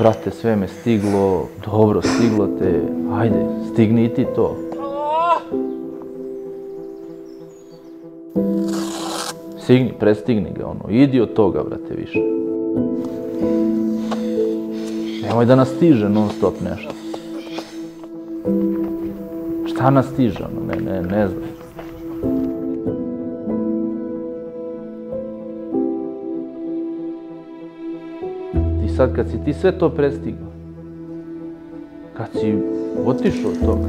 brate, sve me stiglo, dobro, stiglo te, ajde, stigni i ti to. Stigni, prestigni ga, idi od toga, brate, više. Nemoj da nas stiže non stop nešto. Šta nas stiže, ne znam. I sad kad si ti sve to prestigao, kad si otišao od toga,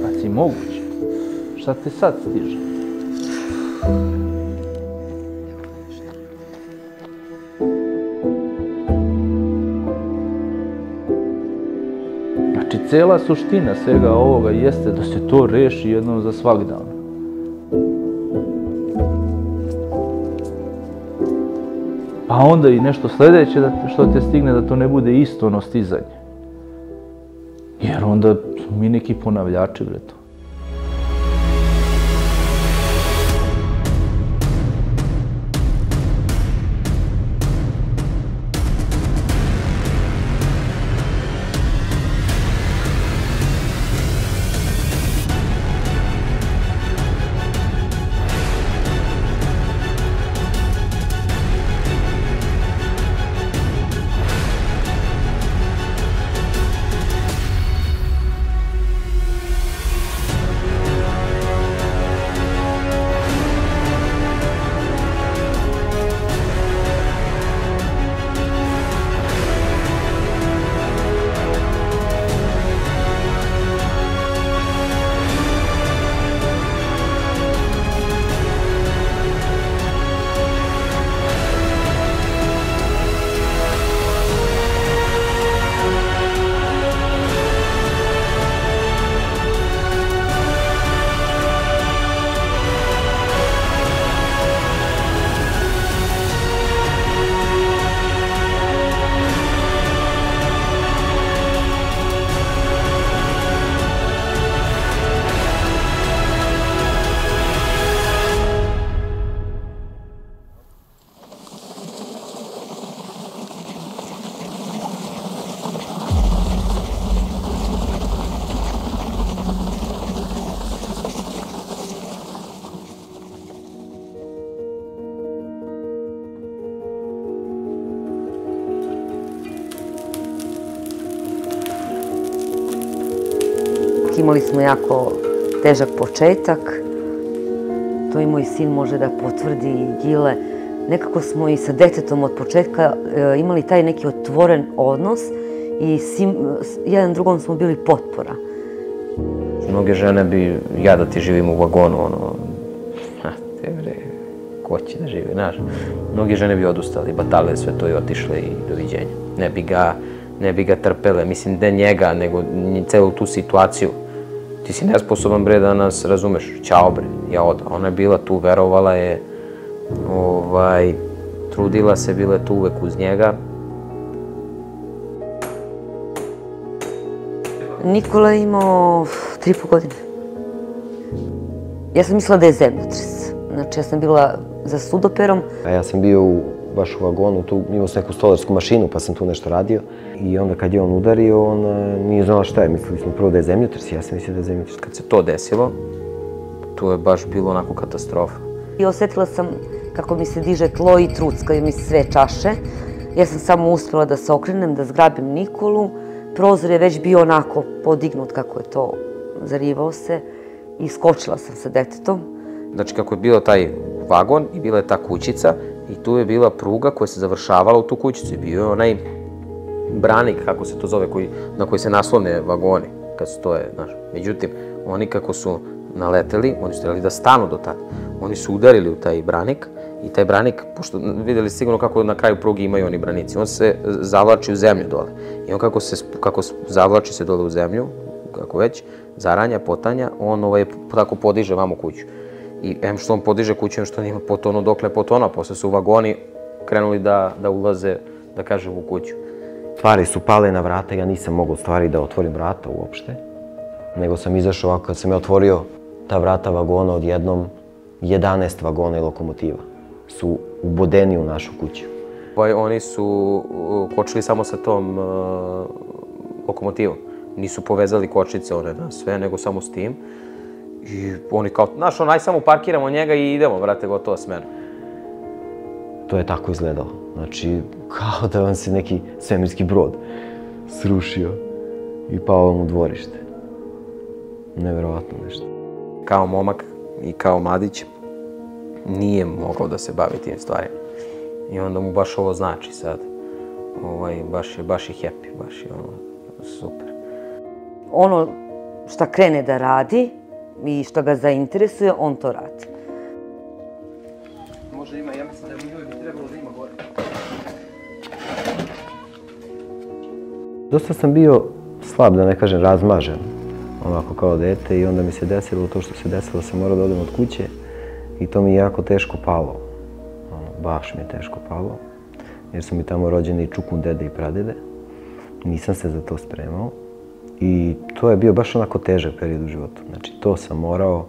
kad si moguće, šta te sad stiže? Znači, cela suština svega ovoga jeste da se to reši jednom za svagda. Pa onda i nešto sledeće što te stigne da to ne bude isto ono stizanje. Jer onda smo mi neki ponavljači, bre, to. Imali smo jako težak početak, to i moj sin može da potvrdi i Gile. Nekako smo i sa detetom od početka imali taj neki otvoren odnos i jedan drugom smo bili potpora. Mnoge žene bi, ja da ti živim u vagonu, te bre, ko će da živi, znaš. Mnoge žene bi odustali, batale sve to i otišle i doviđenja. Ne bi ga trpele, mislim, ne njega, nego celu tu situaciju. Ti si nesposoban, bre, da nas razumeš. Ćao, bre, ja oda. Ona je bila tu, verovala je, trudila se, bila je tu uvek uz njega. Nikola je imao 3,5 godine. Ja sam mislila da je zemljotres. Znači, ja sam bila za sudoperom. A ja sam bio baš u vagonu, tu imao sam neku stolarsku mašinu pa sam tu nešto radio. I onda kad je on udario, on nije znala šta je. Mislili smo prvo da je zemljotres, ja sam mislio da je zemljotres. Kad se to desilo, to je baš bilo onako katastrofa. I osetila sam kako mi se diže tlo i truckaju mi sve čaše. Ja sam samo uspjela da se okrenem, da zgrabim Nikolu. Prozor je već bio onako podignut kako je to, zarivao se. I skočila sam sa detetom. Znači, kako je bio taj vagon i bila je ta kućica i tu je bila pruga koja se završavala u tu kućicu. I bio je onaj branik, kako se to zove, na koji se naslone vagoni kad stoje, znaš. Međutim, oni kako su naleteli, oni su trebali da stanu do tada. Oni su udarili u taj branik i taj branik, pošto vidjeli sigurno kako na kraju pruge imaju oni branici, on se zavlači u zemlju dole. I on kako zavlači se dole u zemlju, kako već, zaranja, potanja, on tako podiže vamo kuću. I em što on podiže kuću, em što on ima potonu dokle potona, posle su vagoni krenuli da ulaze, da kažem, u kuću. Stvari su pale na vrata, ja nisam mogao stvari da otvorim vrata uopšte. Nego sam izašao ovako, kad sam ja otvorio ta vrata vagona, odjednom 11 vagona i lokomotiva su ubodeni u našu kuću. Oni su kočili samo sa tom lokomotivom. Nisu povezali kočnice one na sve, nego samo s tim. I oni kao, znaš, aj samo parkiramo njega i idemo, brate, gotovo s menom. To je tako izgledalo. Znači, kao da vam se neki svemirski brod srušio i pao vam u dvorište. Neverovatno nešto. Kao momak i kao mladić nije mogao da se bavi tim stvarima. I onda mu baš ovo znači sad. Baš je happy, baš je super. Ono šta krene da radi i što ga zainteresuje, on to radi. Možda ima, ja mislim da bi trebalo da ima gore. Dosta sam bio slab, da ne kažem razmažen, onako kao dete, i onda mi se desilo to što se desilo, sam morao da odem od kuće i to mi je jako teško palo. Baš mi je teško palo, jer su mi tamo rođeni čukun dede i pradede. Nisam se za to spremao i to je bio baš onako težak period u životu. Znači, to sam morao,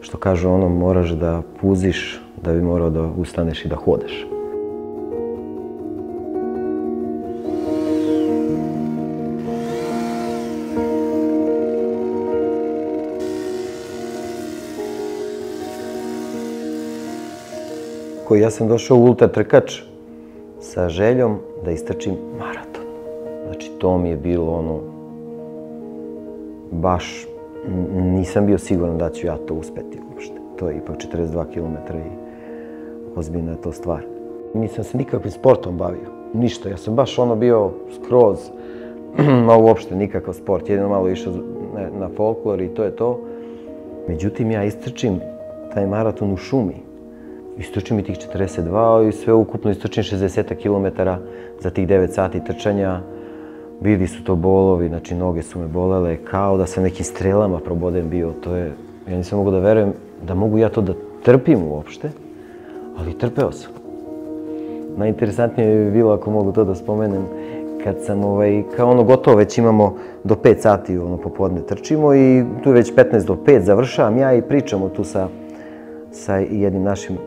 što kažu ono, moraš da puziš da bi morao da ustaneš i da hodaš. Ja sam došao u ultra trkač sa željom da istrčim maraton. Znači, to mi je bilo ono, baš nisam bio siguran da ću ja to uspeti uopšte. To je ipak 42 km i ozbiljna je to stvar. Nisam se nikakvim sportom bavio, ništa. Ja sam baš ono bio skroz, a uopšte nikakav sport. Jedino malo išao na folklor i to je to. Međutim, ja istrčim taj maraton u šumi. Istrčim i tih 42 i sve ukupno istrčim 60 km za tih 9 sati trčanja. Bili su to bolovi, znači noge su me bolele, kao da sam nekim strelama proboden bio. Ja nisam mogao da verujem da mogu ja to da trpim uopšte, ali trpeo sam. Najinteresantnije bi bilo, ako mogu to da spomenem, kad sam, kao ono gotovo, već imamo do 5 sati popodne trčimo i tu je već 15 do 5, završavam ja i pričamo tu sa jednim našim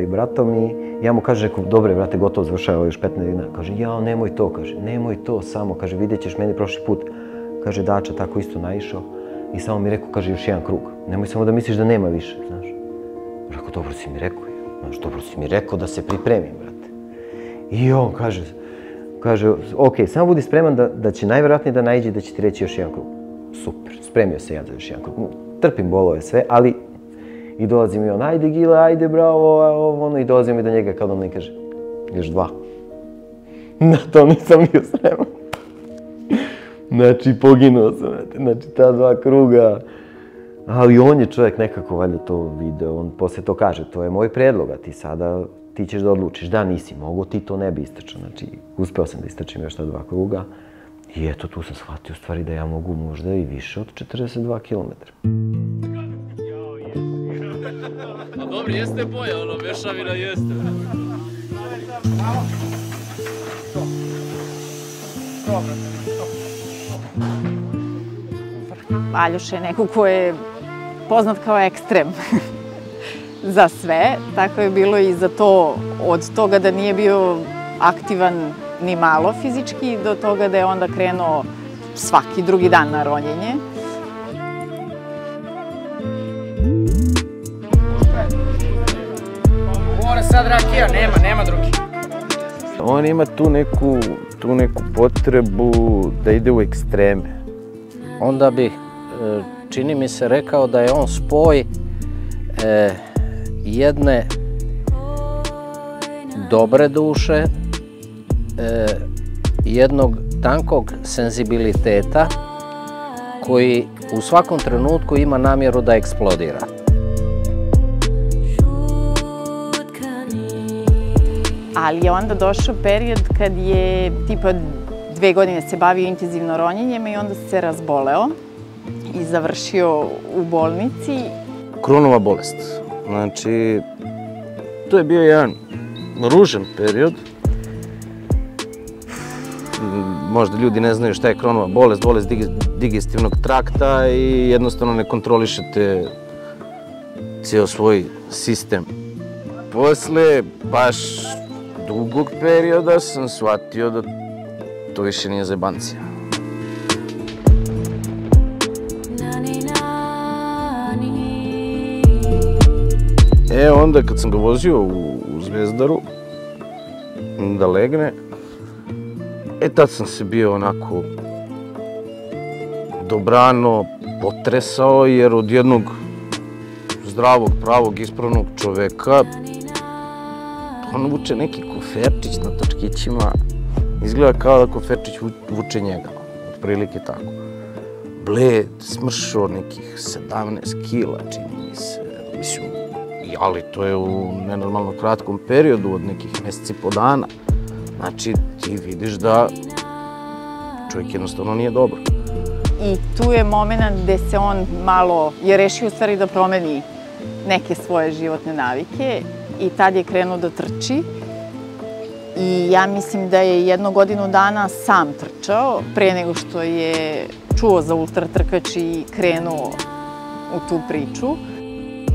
bratom i ja mu kažem, dobre, brate, gotovo završava još 15 dina. Kaže, jao, nemoj to, kaže, nemoj to samo, kaže, vidjet ćeš meni prošli put, kaže, Dača tako isto naišao i samo mi rekao, kaže, još jedan krug. Nemoj samo da misliš da nema više, znaš. Rekao, dobro si mi rekao, znaš, dobro si mi rekao da se pripremim, brate. I on kaže, ok, samo budi spreman da će najvjerojatnije da naiđe da će ti reći još jedan krug. Super, spremio se ja za još jedan krug. Trpim bolove sve, ali i dolazi mi on, ajde Gile, ajde bravo, i dolazi mi do njega kada on mi kaže, još 2. Na to nisam bio spreman. Znači, poginuo sam, znači, ta 2 kruga. Ali on je čovjek nekako valjda to video, on posle to kaže, to je moj predlog, a ti ćeš da odlučiš, da nisi mogao, ti to ne bi istrčao. Znači, uspeo sam da istrčim još ta 2 kruga i eto, tu sam shvatio u stvari da ja mogu možda i više od 42 km. A dobro, jeste boja, ono, mešavina jeste. Aljoš je neko ko je poznat kao ekstrem za sve, tako je bilo i za to, od toga da nije bio aktivan ni malo fizički, do toga da je onda krenuo svaki drugi dan na ronjenje. Mora sad rakija, nema drugi. On ima tu neku potrebu da ide u ekstreme. Onda bih, čini mi se, rekao da je on spoj jedne dobre duše, jednog tankog senzibiliteta koji u svakom trenutku ima namjeru da eksplodira. Ali je onda došao period kad je tipa 2 godine se bavio intenzivno ronjenjem i onda se razboleo i završio u bolnici. Kronova bolest. Znači, to je bio jedan ružan period. Možda ljudi ne znaju šta je Kronova bolest, bolest digestivnog trakta i jednostavno ne kontrolišete cijel svoj sistem. Posle baš dugog perioda sam shvatio da to više nije zebancija. Onda kad sam ga vozio u Zvezdaru da legne, tad sam se bio onako dobrano potresao, jer od jednog zdravog, pravog, ispravnog čoveka on vuče neki koferčić na točkićima. Izgleda kao da koferčić vuče njega, otprilike tako. Bled, smršao nekih 17 kila, čini mi se. Mislim, ali to je u nenormalno kratkom periodu od nekih meseci po dana. Znači, ti vidiš da čovjek jednostavno nije dobro. I tu je moment gde se on malo je rešio u stvari da promeni neke svoje životne navike i tad je krenuo da trči. I ja mislim da je 1 godinu dana sam trčao pre nego što je čuo za ultratrkač i krenuo u tu priču.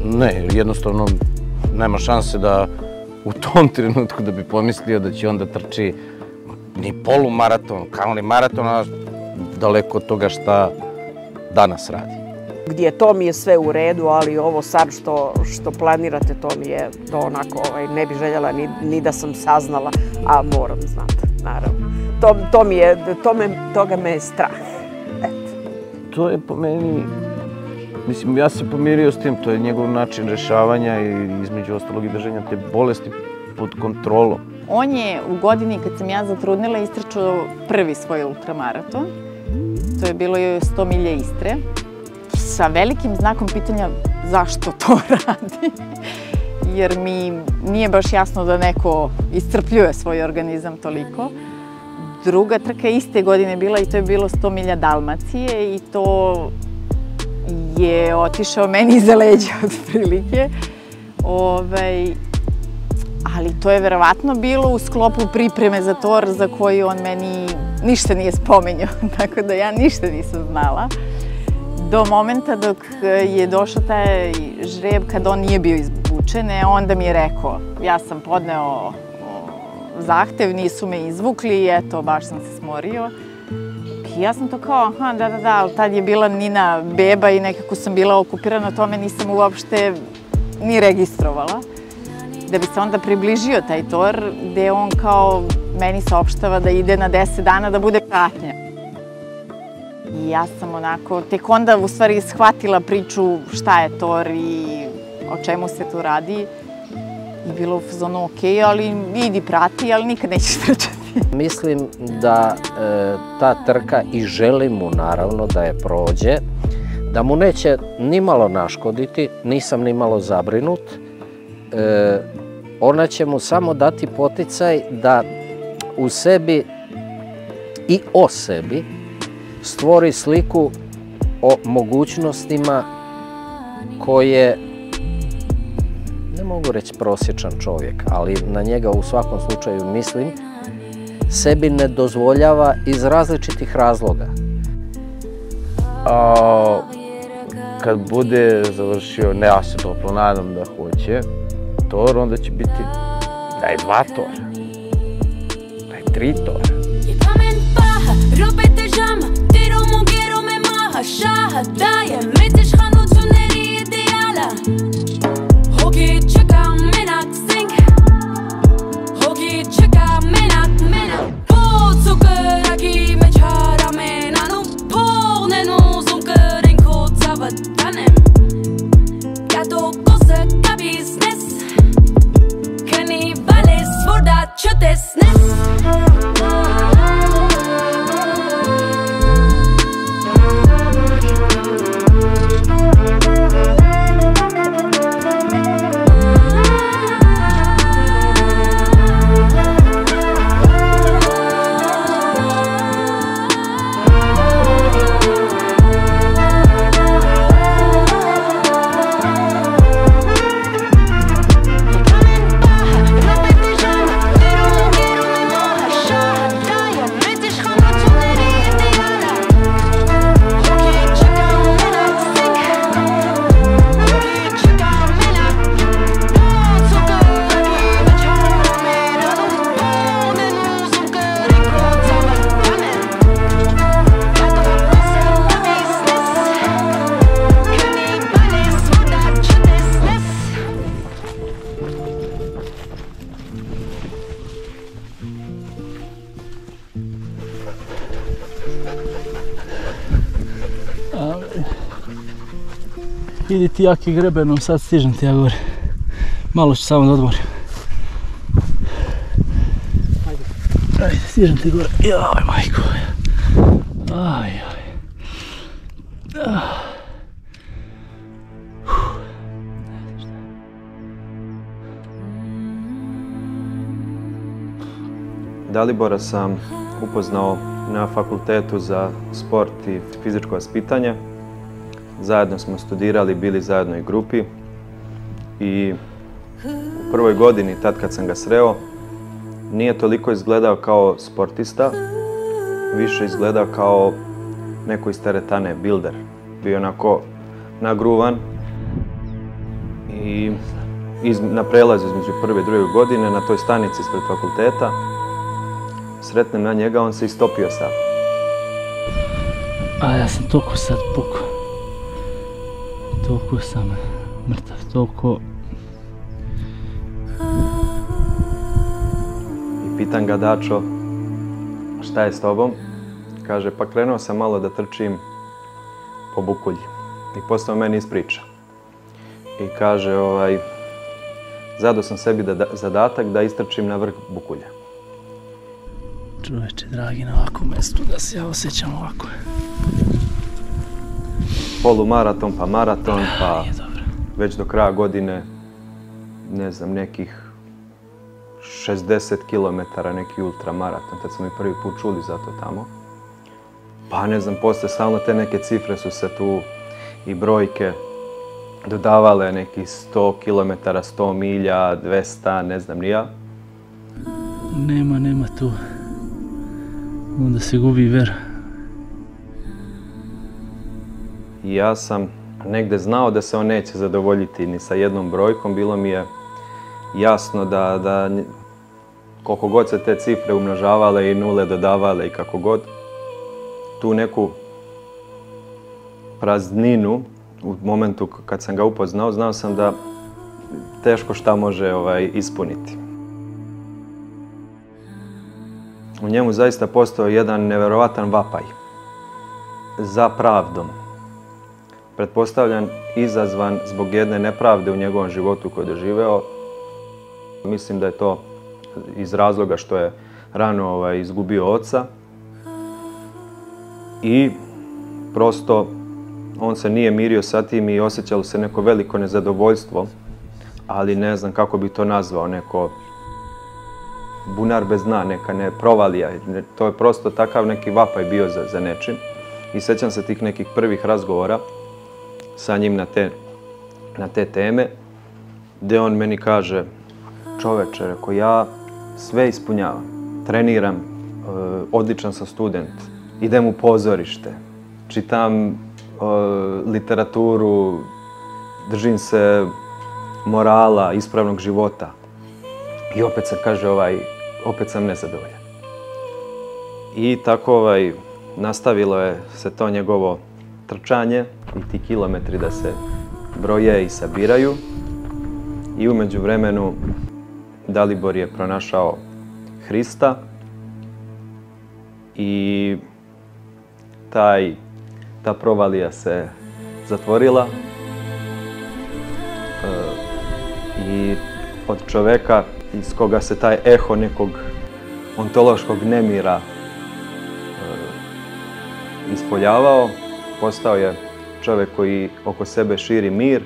Ne, jednostavno nema šanse da u tom trenutku da bi pomislio da će on da trči ni polumaraton, kao ni maraton, a daleko od toga šta danas radi. Gdje to mi je sve u redu, ali ovo sad što planirate, to mi je, to onako, ne bi željela ni da sam saznala, a moram znati, naravno. Toga me je strah. To je po meni, mislim, ja se pomirio s tim, to je njegov način rešavanja i između ostalog i držanja te bolesti pod kontrolom. On je u godini kad sam ja zatrudnila istrčao prvi svoj ultramaraton. To je bilo 100 milja Istre. Sa velikim znakom pitanja zašto to radi. Jer mi nije baš jasno da neko iscrpljuje svoj organizam toliko. Druga trka iste godine bila i to je bilo 100 milja Dalmacije i to je otišao meni iza leđa otprilike. Ali to je verovatno bilo u sklopu pripreme za tor za koji on meni ništa nije spominjao, tako da ja ništa nisam znala. Do momenta dok je došao taj žreb kad on nije bio izvučen, onda mi je rekao, ja sam podneo zahtev, nisu me izvukli i eto, baš sam se smorio. I ja sam to kao, da, ali tad je bila Nina beba i nekako sam bila okupirana tome, nisam uopšte ni registrovala. Da bi se onda približio taj tor gde on kao meni saopštava da ide na 10 dana da bude pratnja. I ja sam onako, tek onda u stvari shvatila priču šta je tor i o čemu se tu radi. I bilo u fazonu okej, ali idi prati, ali nikad nećeš trčati. Mislim da ta trka i želim mu naravno da je prođe, da mu neće nimalo naškoditi, nisam nimalo zabrinut. Ona će mu samo dati poticaj da u sebi i o sebi stvori sliku o mogućnostima koje, ne mogu reći prosječan čovjek, ali na njega u svakom slučaju mislim, sebi ne dozvoljava iz različitih razloga. Kad bude završio, ne, ja se toplo nadam da hoće, tor, onda će biti daj 2 tora, daj 3 tora. Idi ti jaki grebenom, sad stižem ti ja gore. Malo ću samo da odmorim. Ajde, stižem ti gore. Jaj, majko. Aj. Dalibora sam upoznao na fakultetu za sport i fizičko vaspitanje. Zajedno smo studirali, bili zajedno i grupi. I u prvoj godini, tad kad sam ga sreo, nije toliko izgledao kao sportista, više izgledao kao neko iz teretane, builder. Bio onako nagruvan i na prelazu između prve i druge godine, na toj stanici ispred fakulteta, sretnem na njega, on se istopio sav. A ja sam toliko sad pukao. Toliko sam mrtav, toliko... I pitan ga, Dačo, šta je s tobom? Kaže, pa krenuo sam malo da trčim po Bukulji. I postao meni ispriča. I kaže, zadao sam sebi zadatak da istrčim na vrh Bukulja. Čoveče, dragi, na ovakvom mjestu da se ja osjećam ovako. Polumaraton, pa maraton, pa već do kraja godine, ne znam, nekih 60 km, neki ultramaraton. Tad smo i prvi put čuli za to tamo. Pa ne znam, posle stalno te neke cifre su se tu i brojke dodavale, nekih 100 km, 100 milja, 200, ne znam ni ja. Nema tu. Onda se gubi vera. I ja sam negde znao da se on neće zadovoljiti ni sa jednom brojkom. Bilo mi je jasno da koliko god se te cifre umnožavale i nule dodavale i kako god, tu neku prazninu u momentu kad sam ga upoznao, znao sam da teško šta može ispuniti. U njemu zaista postao jedan neverovatan vapaj za pravdom. Pretpostavljan, izazvan zbog jedne nepravde u njegovom životu koju je doživeo. Mislim da je to iz razloga što je rano izgubio oca. I prosto on se nije mirio sa tim i osjećalo se neko veliko nezadovoljstvo, ali ne znam kako bi to nazvao, neko bunar bez dna, neka provalija. To je prosto takav neki vapaj bio za nečim. I sjećam se tih nekih prvih razgovora sa njim na te teme, gdje on meni kaže, čoveče, reko, ja sve ispunjavam, treniram, odličan sam student, idem u pozorište, čitam literaturu, držim se morala, ispravnog života. I opet sam, kaže, opet sam nezadovoljan. I tako nastavilo je se to njegovo trčanje i ti kilometri da se broje i sabiraju. I u međuvremenu Dalibor je pronašao Hrista i ta provalija se zatvorila i od čoveka iz koga se taj eho nekog ontološkog nemira ispoljavao, postao je čovjek koji oko sebe širi mir,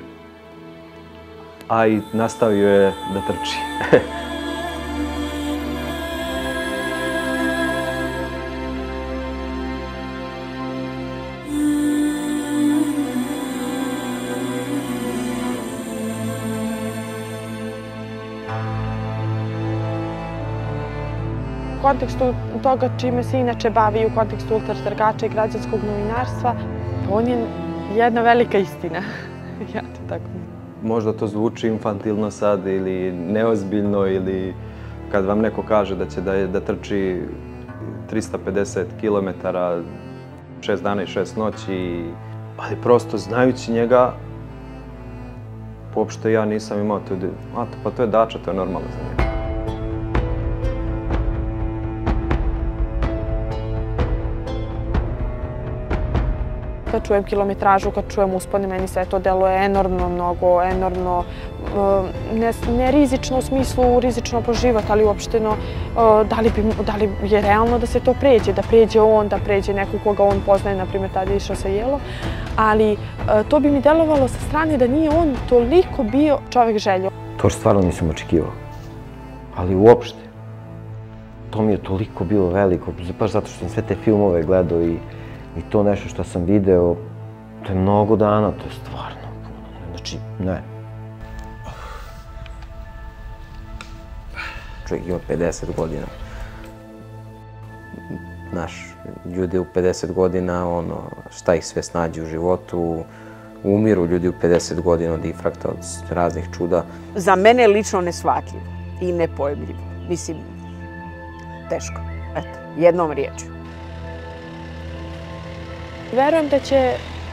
a i nastavio je da trči. U kontekstu toga čime se inače bavi, u kontekstu ultratrkača i građanskog novinarstva, on je jedna velika istina. Ja to tako mislim. Možda to zvuči infantilno sad ili neozbiljno ili kad vam neko kaže da će da trči 350 km 6 dana i 6 noći, ali prosto znajući njega, uopšte ja nisam imao to, pa to je Dača, to je normalno za njega. kad čujem kilometražu, kad čujem uspone, meni sve to deluje enormno mnogo, enormno, ne rizično u smislu rizično po život, ali uopšteno da li je realno da se to pređe, da pređe on, da pređe neko koga on poznaje, na primjer tada je išao sa Jelom, ali to bi mi delovalo sa strane da nije on toliko bio čovek želje. To stvarno nisam očekivao, ali uopšte. To mi je toliko bilo veliko, baš zato što sam sve te filmove gledao i to nešto što sam video, to je mnogo dana, to je stvarno puno. Znači, ne. Čovjek ima 50 godina. Znaš, ljudi u 50 godina, šta ih sve snađe u životu, umiru ljudi u 50 godina od infrakta, od raznih čuda. Za mene je lično neshvatljivo i nepojemljivo. Mislim, teško. Eto, jednom riječju. Verujem da će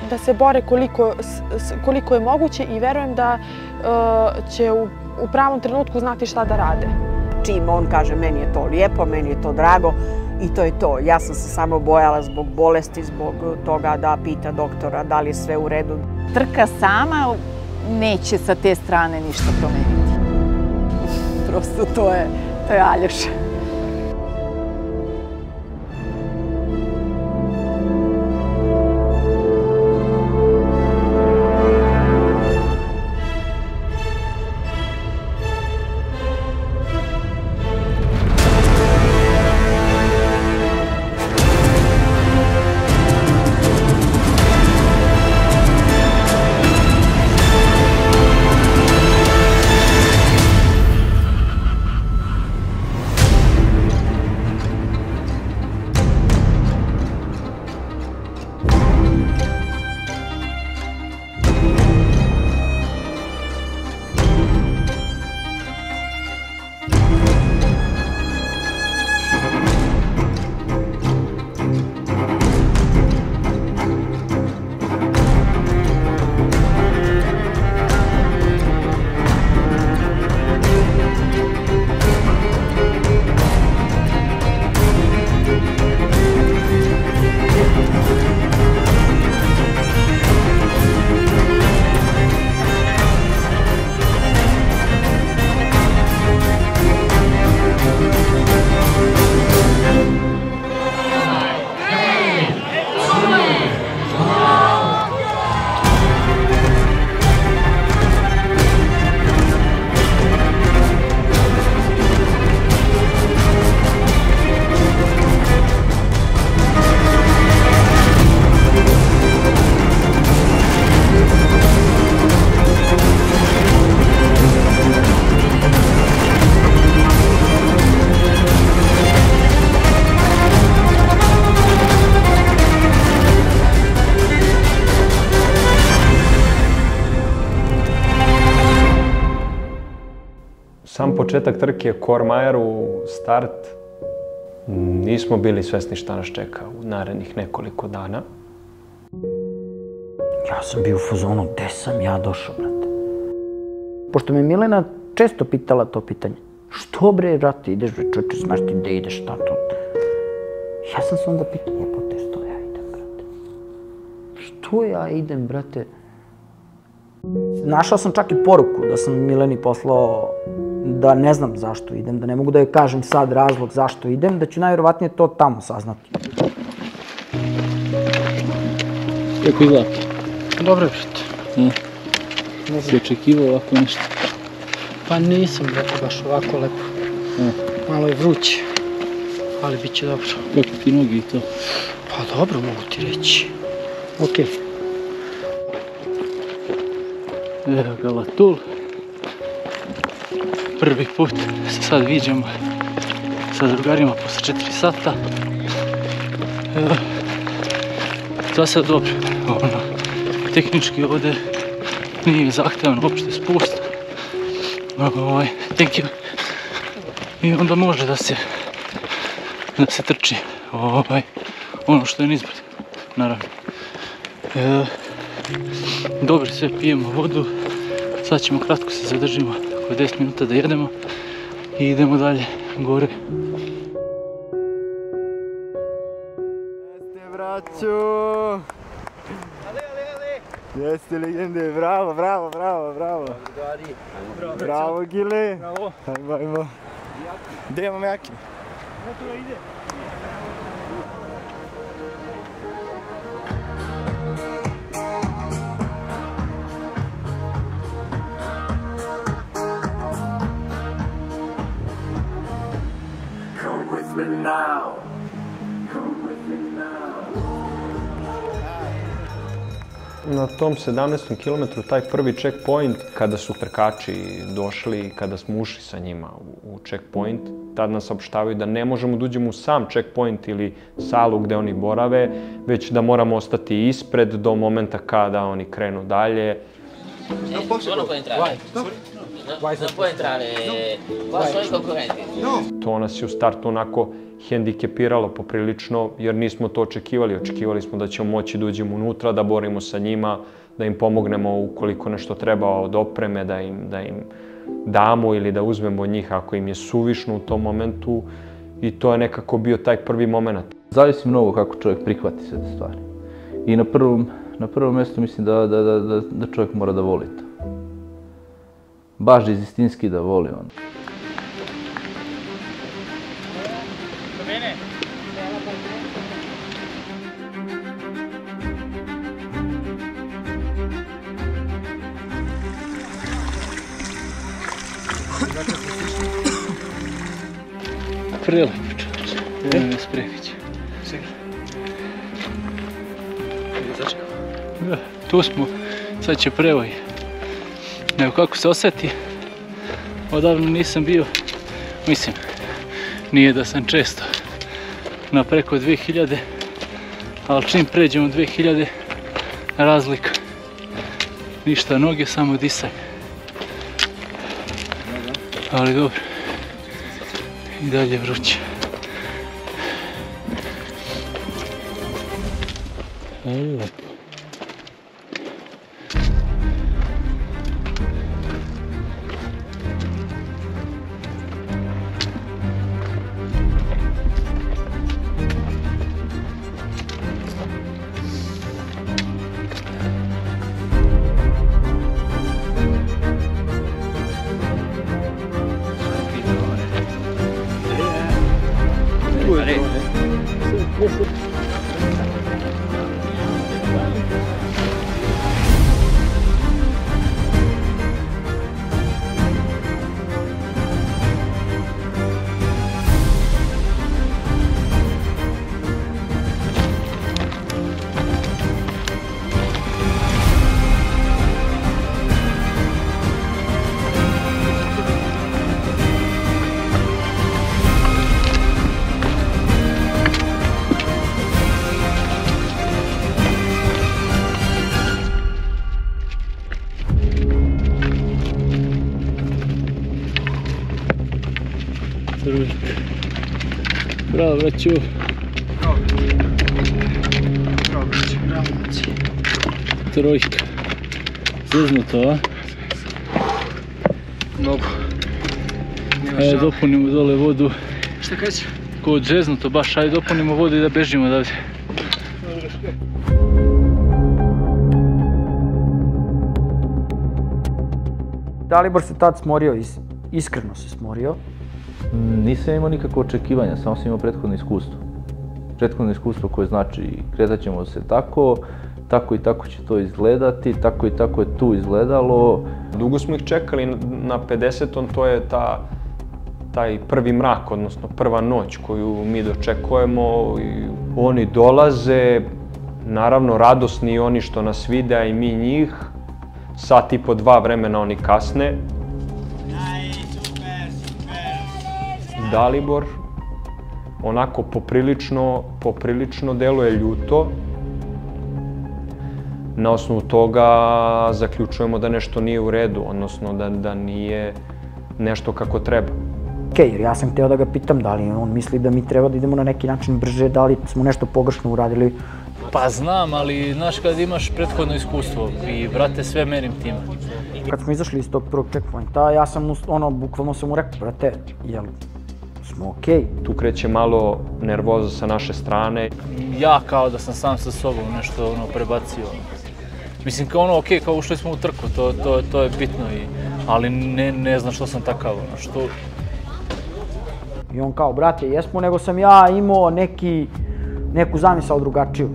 da se bore koliko je moguće i verujem da će u pravom trenutku znati šta da rade. Čim on kaže meni je to lijepo, meni je to drago i to je to. Ja sam se samo bojala zbog bolesti, zbog toga da pita doktora da li je sve u redu. Trka sama neće sa te strane ništa promeniti. Prosto to je Aljoš. Sam početak trke Kormajeru, start, nismo bili svesni šta nas čeka u narednih nekoliko dana. Ja sam bio u fazonu, gde sam ja došao, brate? Pošto me Milena često pitala to pitanje. Što bre, brate, ideš bre, čoče, znaš ti gde ideš, šta to? Ja sam se onda pitao, jebote, što ja idem, brate? Što ja idem, brate? Našao sam čak i poruku da sam Mileni poslao da ne znam zašto idem, da ne mogu da joj kažem sad razlog zašto idem, da ću najvjerovatnije to tamo saznati. Kako izgleda? Dobro, brate. Si očekivao ovako nešto? Pa nisam, brate, baš ovako lepo. Malo je vruće, ali bit će dobro. Kako ti nogi i to? Pa dobro, mogu ti reći. Okej. Evo ga Latul. Prvi put se sad viđamo sa drugarima posle 4 sata. To je sad dobro. Tehnički ovdje nije zahtjevan uopšte spust. Thank you. I onda može da se trči ono što je nizbrd, naravno. Dobro, sve pijemo vodu. Sad ćemo kratko se zadržimo, oko 10 minuta da jedemo i idemo dalje gore. Jeste, braćo! Jeste legende, bravo, bravo, bravo, bravo. Bravo, Gile. Bravo. Ajmo, ajmo. Gde imam jaki? Tu ide. Come with me now. Come with me now. Na tom 17. kilometru, taj prvi checkpoint, kada su trkači došli, kada smo ušli sa njima u checkpoint, tad nas saopštavaju da ne možemo da uđemo u sam checkpoint ili salu gde oni borave, već da moramo ostati ispred do momenta kada oni krenu dalje. Non può entrare. Non può entrare. Qua sono i concorrenti. To nas je u startu onako hendikepiralo poprilično, jer nismo to očekivali. Očekivali smo da ćemo moći da uđemo unutra, da borimo sa njima, da im pomognemo ukoliko nešto treba od opreme, da im damo ili da uzmemo od njih ako im je suvišno u tom momentu. I to je nekako bio taj prvi moment. Zavisi mnogo kako čovjek prihvati sve te stvari. I na prvom mjestu mislim da čovjek mora da voli to. Baš istinski da voli on. Prelepo čovječe, nema me spremići. Da, tu smo, sad će prevoj. Nego kako se osjeti, odavno nisam bio, mislim, nije da sam često na preko 2000, ali čim pređemo 2000, razlika. Ništa, noge, samo disanje. Ali dobro. I dalje vruće. Ali lepo. Bravo, braću. Bravo. Bravo, braću. Bravo, braću. Trojka. Zeznuto, a? Mnogo. Ajde, dopunimo dole vodu. Šta kaći? Kod zeznuto baš, ajde dopunimo vodu i da bežimo odavde. Dalibor se tad smorio, iskreno se smorio. Nisam imao nikakve očekivanja, samo sam imao prethodno iskustvo. Prethodno iskustvo koje znači kretat ćemo se tako, tako i tako će to izgledati, tako i tako je tu izgledalo. Dugo smo ih čekali na 50-om, to je taj prvi mrak, odnosno prva noć koju mi dočekujemo. Oni dolaze, naravno radosni oni što nas vide, a i mi njih. Sat i po 2 vremena oni kasne. Dalibor onako poprilično deluje ljuto. Na osnovu toga zaključujemo da nešto nije u redu, odnosno da nije nešto kako treba. Okej, jer ja sam hteo da ga pitam da li on misli da mi treba da idemo na neki način brže, da li smo nešto pogrešno uradili. Pa znam, ali znaš kad imaš prethodno iskustvo i brate sve merim time. Kad smo izašli iz tog prvog checkpointa, ja sam bukvalno sam mu rekao, brate, jel smo okej? Tu kreće malo nervoza sa naše strane. Ja kao da sam sam sa sobom nešto prebacio. Mislim, kao ono, okej, kao ušli smo u trku, to je bitno, ali ne znam što sam takav, ono, što... I on kao, brate, jesmo, nego sam ja imao neku zamisao drugačiju.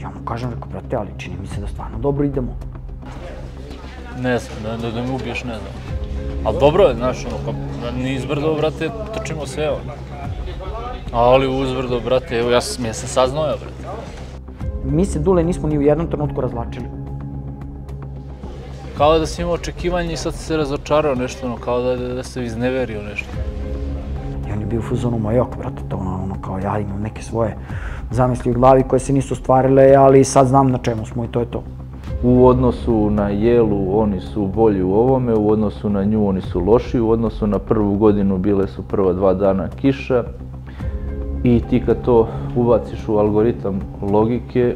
Ja mu kažem, rekao, brate, ali čini mi se da stvarno dobro idemo. Ne znam, da me ubiješ, ne znam. Ali dobro je, znaš, ono, nizbrdo, brate, trčimo sve, ono. Ali uzbrdo, brate, evo, ja sam saznojao, brate. Mi se, Dule, nismo ni u jednom trenutku razvlačili. Kao da si imao očekivanje i sad si se razočarao nešto, ono, kao da se izneverio nešto. I on je bio u fazonu, ma jok, brate, to ono, kao ja imam neke svoje zamisli u glavi koje se nisu ostvarile, ali sad znam na čemu smo i to je to. U odnosu na Jelu oni su bolji u ovome, u odnosu na nju oni su loši, u odnosu na prvu godinu bile su prva 2 dana kiša. I ti kad to ubaciš u algoritam logike,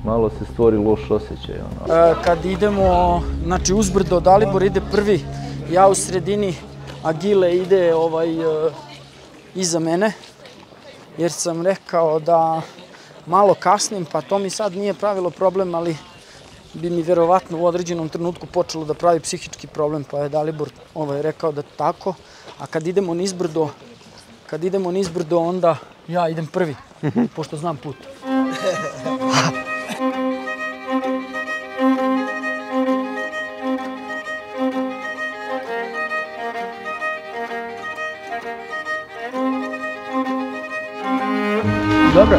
malo se stvori loš osjećaj. Kad idemo, znači uzbrdo, Dalibor ide prvi, ja u sredini, a Gile ide iza mene, jer sam rekao da malo kasnim, pa to mi sad nije pravilo problem, ali bi mi verovatno u određenom trenutku počelo da pravi psihički problem, pa je Dalibor rekao da tako, a kad idemo nizbrdo, onda ja idem prvi, pošto znam put. Dobro.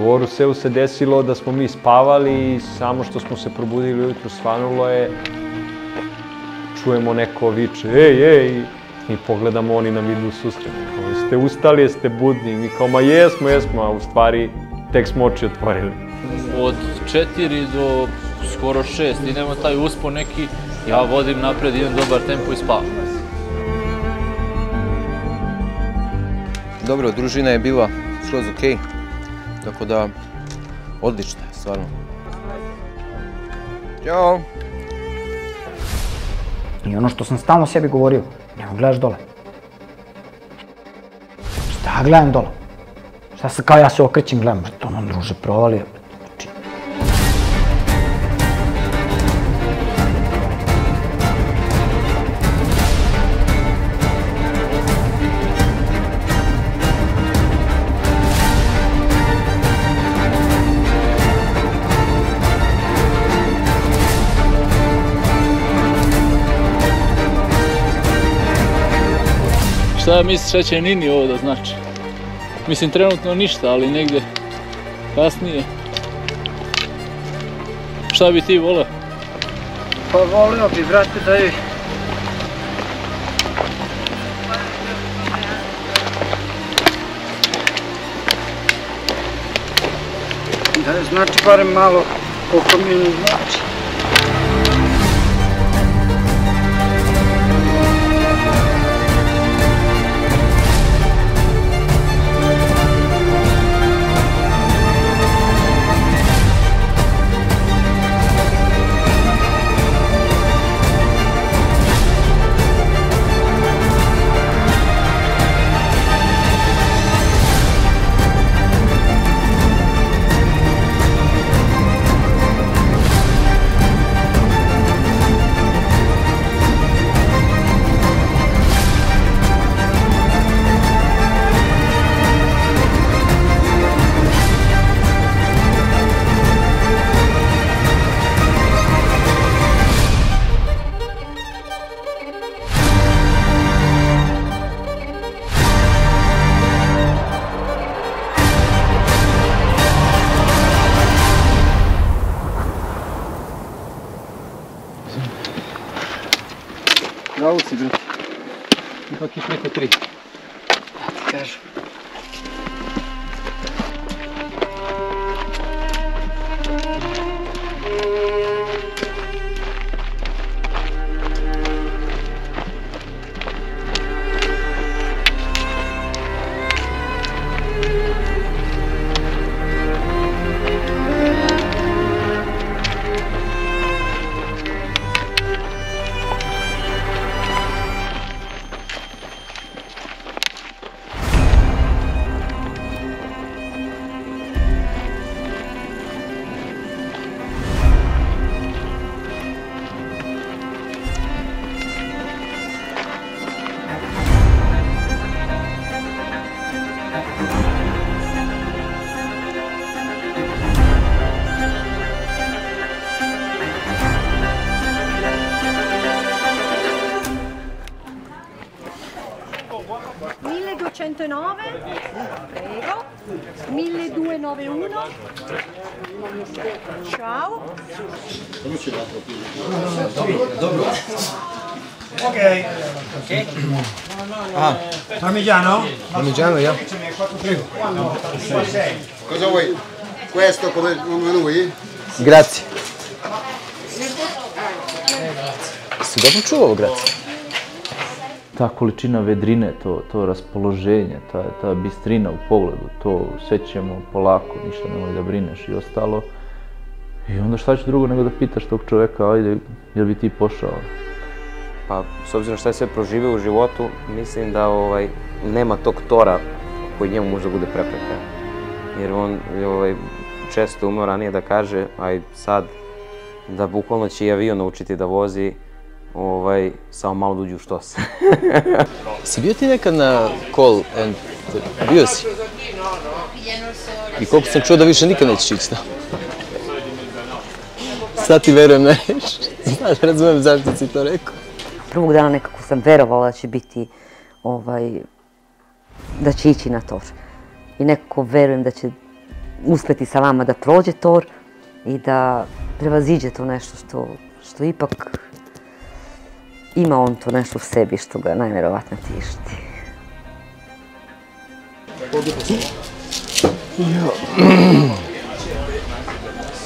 U Oruseu se desilo da smo mi spavali i samo što smo se probudili ujutru svanulo je, čujemo neko viče, ej, i pogledamo, oni nam idu u susret. Jeste ustali, jeste budni? Mi kao, ma jesmo, a u stvari tek smo oči otvorili. Od 4 do skoro 6 idemo taj uspon neki, ja vodim napred, idem dobar tempo i spavam. Dobro, družina je bila skroz okej. Tako da, odlično je, stvarno. Ćao! I ono što sam stalno sebi govorio, nemo gledaš dole. Šta ja gledam dole? Šta se kao ja se okrećem, gledam, to nam druže provalio. Šta misliš šta će Nini ovo da znači? Mislim, trenutno ništa, ali negde kasnije. Šta bi ti voleo? Pa voleo bi, brate, da je znači barem malo koliko mi ne znači. Bravo si, brate. Ipak je preko 3. Ja ti kažem. Prego. 1291. Ciao. Dobro. Ok. Ah, parmigiano? Parmigiano, ja. Prego. Cosa vuoi? Questo come lui? Grazie. Si dobro čuo, grazie. Ta količina vedrine, to raspoloženje, ta bistrina u pogledu, to sve ćemo polako, ništa nemoj da brineš i ostalo. I onda šta ću drugo nego da pitaš tog čoveka, ajde, jel bi ti pošao? Pa, s obzirom šta je sve proživio u životu, mislim da nema tog tora koji njemu možda bude prepreka. Jer on često umeo ranije da kaže, aj sad, da bukvalno će i avion naučiti da vozi, samo malo da uđu u štos. Si bio ti nekad na Call and... Bio si? I koliko sam čuo da više nikad nećeš ići tamo. Sad ti verujem na reč. Znaš, razumijem zašto si to rekao. Prvog dana nekako sam verovala da će biti, da će ići na tor. I nekako verujem da će uspeti sa vama da prođe tor i da prevaziđe to nešto što ipak ima on to nešto u sebi što ga najvjerovatno tišti.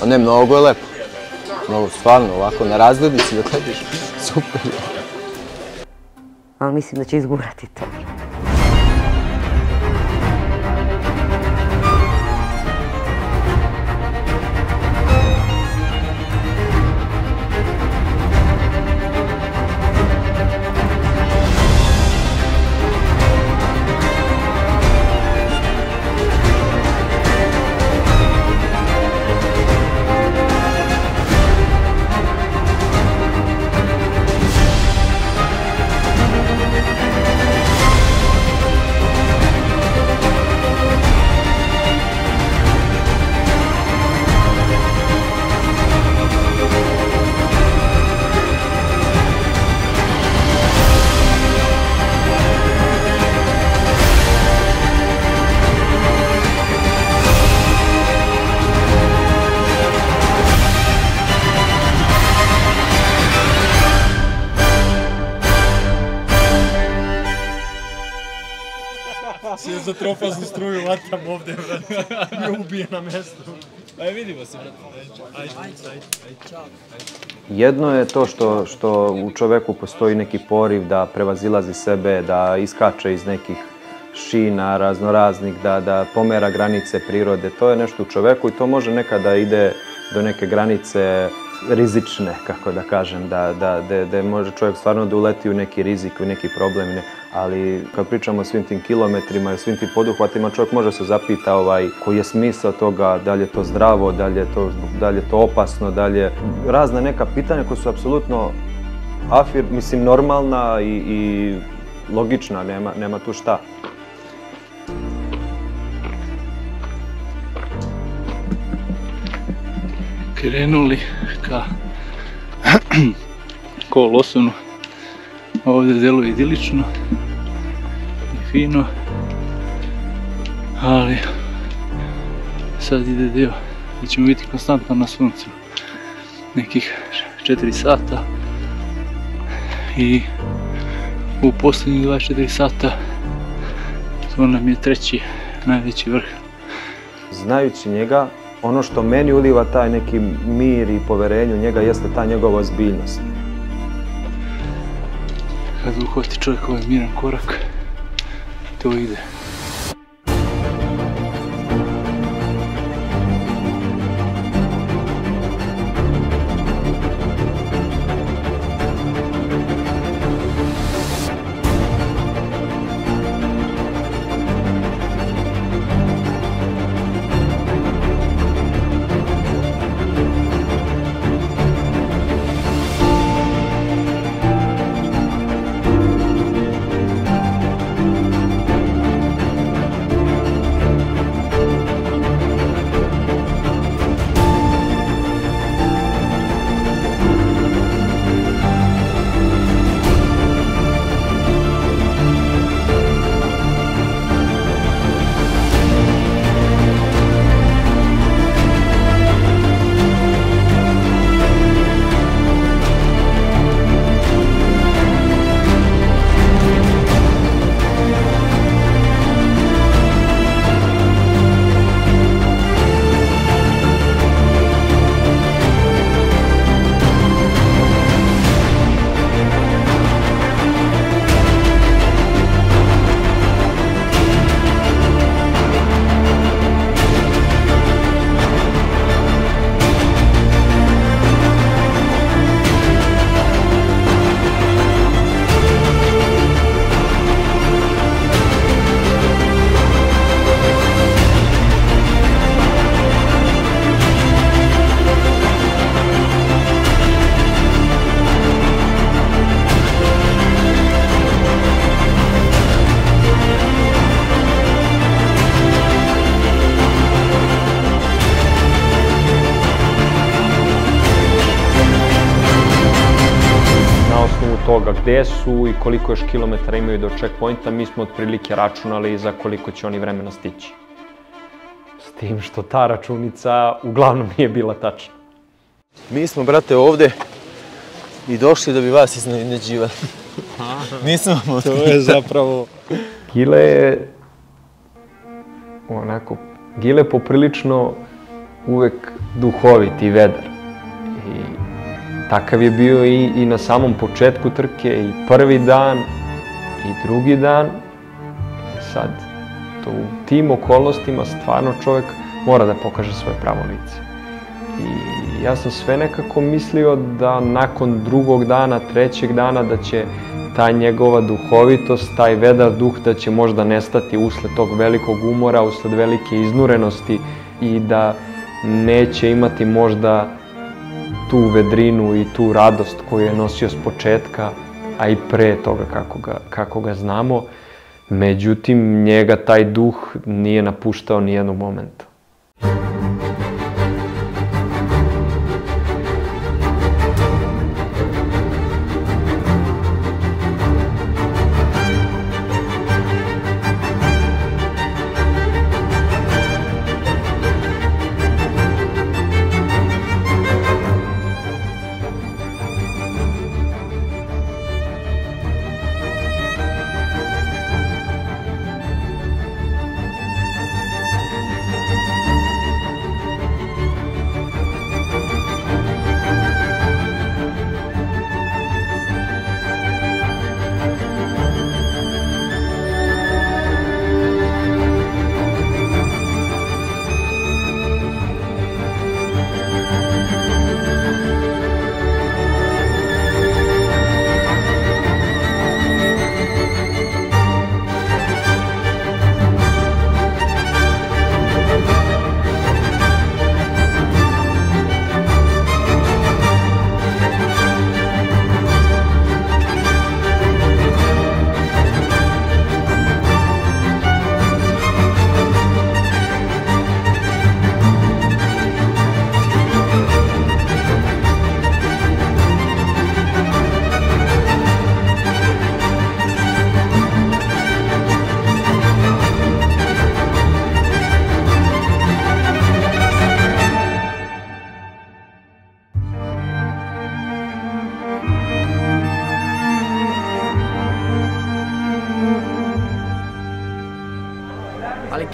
A ne, mnogo je lepo. Mnogo, stvarno, ovako na razglednici da gledaš. Super je. Ali mislim da će izgurati to. Si je za trofaznu struju vatam ovdje, brate. Me ubije na mjestu. Ajde, vidimo se, brate. Ajde. Jedno je to što u čoveku postoji neki poriv da prevazilazi sebe, da iskače iz nekih šina raznoraznih, da pomera granice prirode. To je nešto u čoveku i to može nekada ide do neke granice rizične, kako da kažem, da može čovjek stvarno da uleti u neki rizik, u neki problem, ali kad pričamo o svim tim kilometrima i svim tim poduhvatima, čovjek može se zapita koji je smisao toga, da li je to zdravo, da li je to opasno, da li je razna neka pitanja koja su apsolutno normalna i logična, nema tu šta. Krenuli ka Losonu. Ovdje deluje idilično i fino, ali sad ide dio da ćemo biti konstantno na suncu nekih 4 sata i u posljednjih 24 sata to nam je 3. najveći vrh. Znajući njega, ono što meni uliva taj neki mir i poverenje u njega jeste ta njegova ozbiljnost. Kad uhvati čovjek ovaj miran korak, to ide. Toga gde su i koliko još kilometara imaju do checkpointa, mi smo otprilike računali za koliko će oni vremena stići. S tim što ta računica uglavnom nije bila tačna. Mi smo, brate, ovde i došli da bi vas iznenađivali. Nismo vam To je zapravo... Gile je onako, Gile je poprilično uvek duhovit i vedar. Takav je bio i na samom početku trke, i prvi dan, i drugi dan. Sad, u tim okolnostima stvarno čovjek mora da pokaže svoje pravo lice. I ja sam sve nekako mislio da nakon drugog dana, trećeg dana, da će ta njegova duhovitost, taj vedar duh, da će možda nestati usled tog velikog umora, usled velike iznurenosti i da neće imati možda tu vedrinu i tu radost koju je nosio s početka, a i pre toga kako ga znamo. Međutim, njega taj duh nije napuštao ni jednog momenta.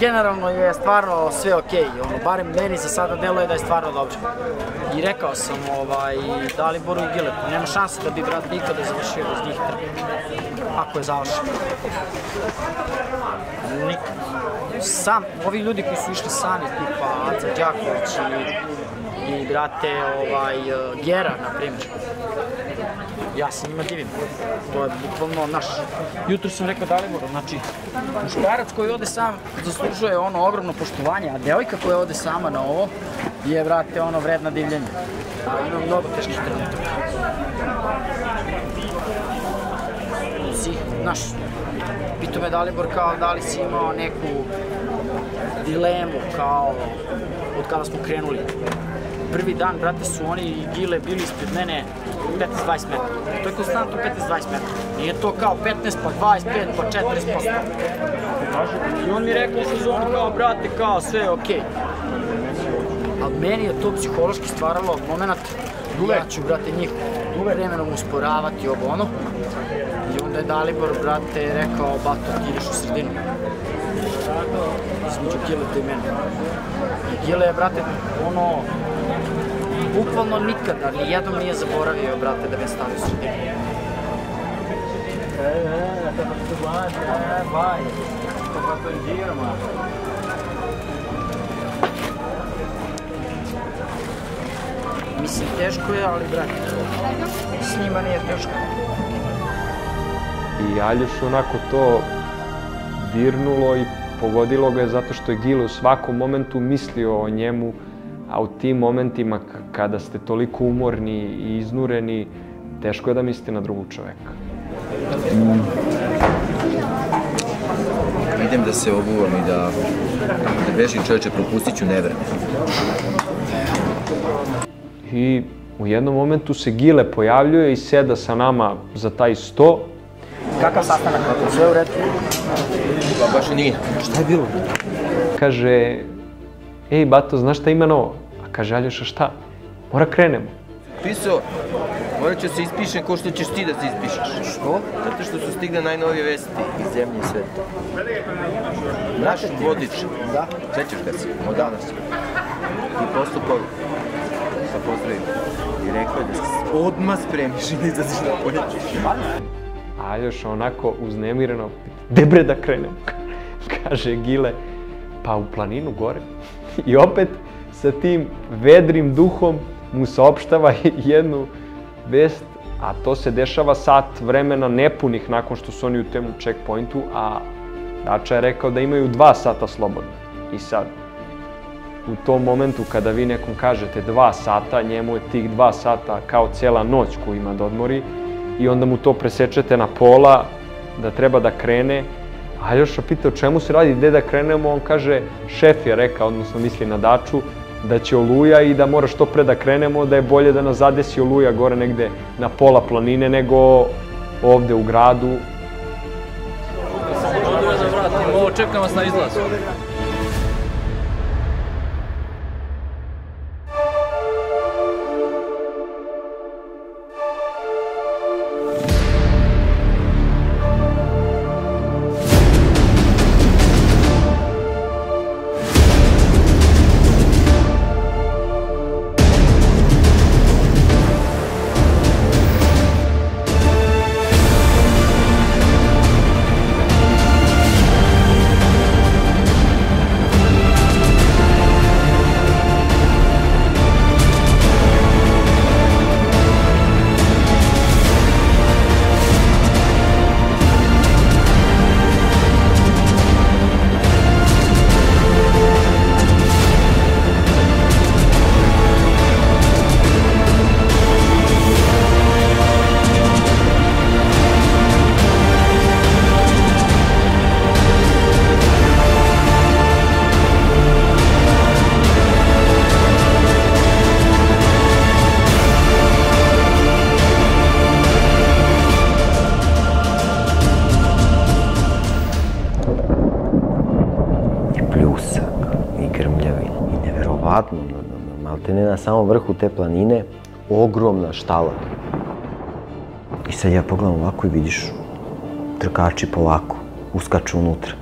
generalno je stvarno sve okej, barem meni za sada deluje da je stvarno dobro. I rekao sam Daliboru i Giletu, nema šanse da bi brat nikada završio bez njih trke, ako je završio. Nikad. Sam, ovi ljudi koji su išli sami, tipa Aca Đaković i brate Gera, na primjer. Ja se njima divim. To je bukvalno naš. Jutro sam rekao Daliboru, znači, muškarac koji ode sam zaslužuje ono ogromno poštovanje, a devojka koja ode sama na ovo je, brate, ono vredna divljenja. Ima mnogo teških trenutaka. Znaš, pitao me Dalibor kao da li si imao neku dilemu kao od kada smo krenuli. Prvi dan, brate, su oni i Gile bili ispred mene 15-20 metara. To je konstantno 15-20 metara. Nije to kao 15 pa 25 pa 40%. I on mi rekao u sezonu kao, brate, kao sve je okej. Ali meni je to psihološki stvaralo moment, ja ću, brate, njih vremenom usporavati ovo ono. I onda je Dalibor, brate, rekao, bato, ti ideš u sredinu. Između Gileta i mene. I Gile je, brate, ono, bukvalno nikada, nijednom nije zaboravio, brate, da me stavi u sredinu. Mislim, teško je, ali, brate, s njima nije teško. I Aljoš onako to dirnulo i pogodilo ga je zato što je Gile u svakom momentu mislio o njemu, a u tim momentima kada ste toliko umorni i iznureni, teško je da mislite na drugog čoveka. Idem da se obuvam i da bežim, čovječe, propustit ću nevreme. I u jednom momentu se Gile pojavljuje i seda sa nama za taj sto. Kakav sastanak? Sve u redu? Pa baš i nije. Šta je bilo? Kaže, ej, bato, znaš šta ima novo? A kaže Aljoša, šta? Mora krenemo. Pisao, morat ću se ispišem ko što ćeš ti da se ispišeš. Što? Zato što su stigle najnovije vesti iz zemlje i sveta. Naš vodič, sećaš ga si, od danas, i poslao poruku sa pozdravima. I rekao je da se odmah spremiš i da izaziš na polje. Aljoš onako uznemireno, gde bre da krenemo? Kaže Gile, pa u planinu gore. I opet sa tim vedrim duhom mu saopštava jednu vest, a to se dešava sat vremena nepunih nakon što su oni u tem checkpointu, a Dača je rekao da imaju 2 sata slobodno. I sad, u tom momentu kada vi nekom kažete 2 sata, njemu je tih 2 sata kao cijela noć koju ima da odmori, i onda mu to presečete na pola, da treba da krene. Aljoša pita o čemu se radi, gde da krenemo, on kaže, šef je rekao, odnosno misli na Daču, da će oluja i da mora što pre da krenemo, da je bolje da nas zadesi oluja gore negde na pola planine nego ovde u gradu. Ovdje da vratimo, čekam vas na izlazu. Maltene na samom vrhu te planine, ogromna štala. I sad ja pogledam ovako i vidiš trkači polako uskaču unutra.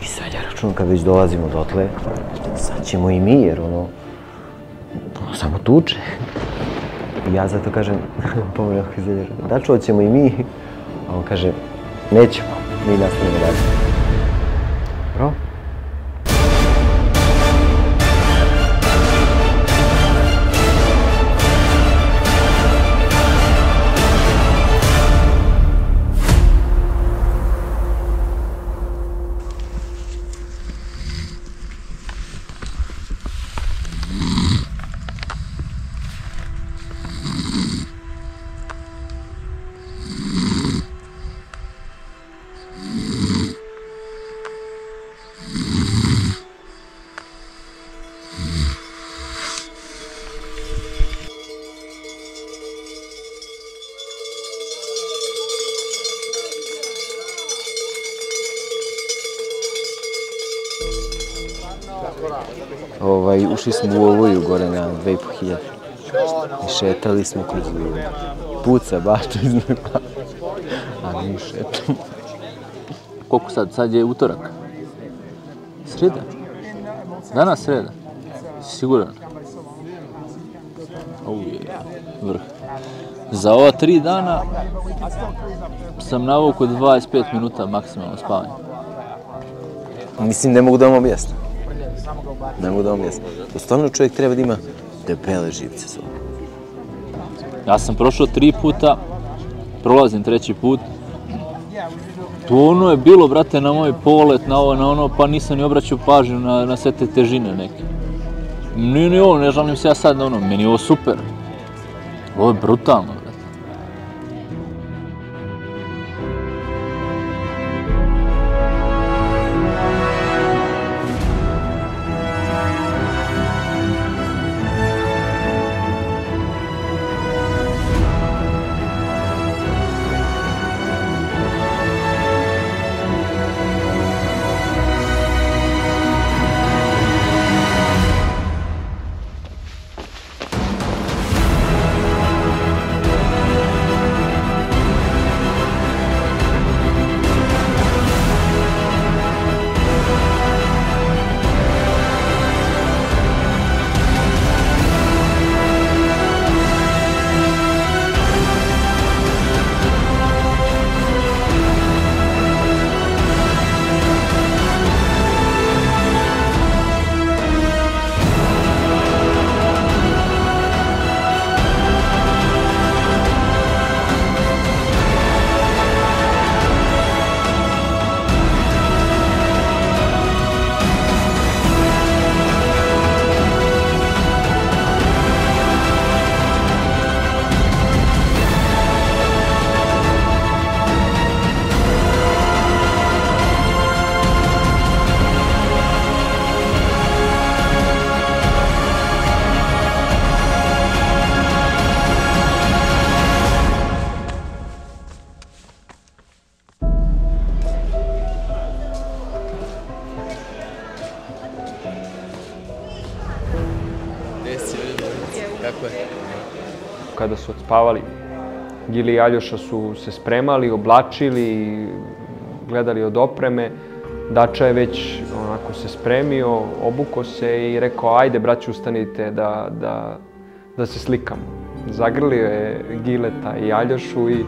I sad ja zaključeno kad već dolazimo dotle, sad ćemo i mi, jer ono samo tuče. I ja zato kažem, pomoći ako izdeljer, dačuo ćemo i mi, a on kaže, nećemo, mi nastavimo dalje. Bravo. Ušli smo u Oluju gore na 2500 i šetali smo kroz puca bašta iznad, ali mi šetamo. Koliko sad? Sad je utorak. Sreda? Danas sreda? Siguran? Vrh. Za ova 3 dana sam navukao 25 minuta maksimalno spavanja. Mislim, ne mogu da vam objasnim. Ne mogu da vam objasnim. Stvarno čovjek treba da ima debele živce za ovo. Ja sam prošao 3 puta, prolazim 3. put. To ono je bilo, brate, na moj polet, na ovo, na ono, pa nisam ni obraćao pažnju na sve te težine neke. Nije ni ovo, ne žalim se ja sad na ono, meni je ovo super. Ovo je brutalno, brate. Kada su odspavali, Gili i Aljoša su se spremali, oblačili, gledali od opreme. Dača je već onako se spremio, obukao se i rekao, ajde braći, ustanite da se slikamo. Zagrlio je Gileta i Aljošu i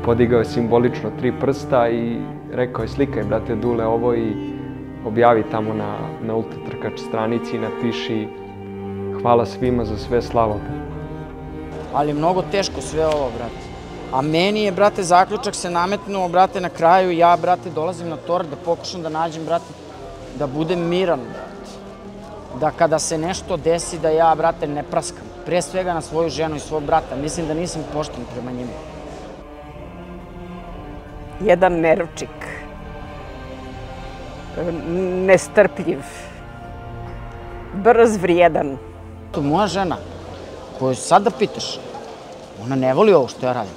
podigao je simbolično 3 prsta i rekao je, slikaj brate Dule ovo i objavi tamo na Ultratrkač stranici i napiši hvala svima za sve, slava Bogu. Ali je mnogo teško sve ovo, brate. A meni je, brate, zaključak se nametnuo, brate, na kraju. Ja, brate, dolazim na tor da pokušam da nađem, brate, da budem miran, brate. Da kada se nešto desi, da ja, brate, ne praskam. Pre svega na svoju ženu i svog brata. Mislim da nisam pošten prema njima. Jedan nervčik. Nestrpljiv. Brz, vrijedan. To je moja žena, koju sad da pitaš, ona ne voli ovo što ja radim.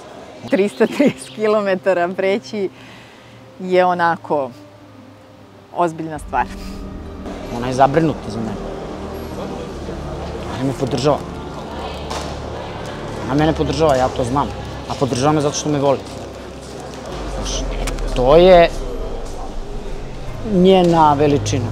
330 km preći je onako ozbiljna stvar. Ona je zabrinuta za mene. Ona me podržava. Ona mene podržava, ja to znam. A podržava me zato što me voli. To je njena veličina.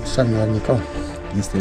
Sanjarnikov. Jeste.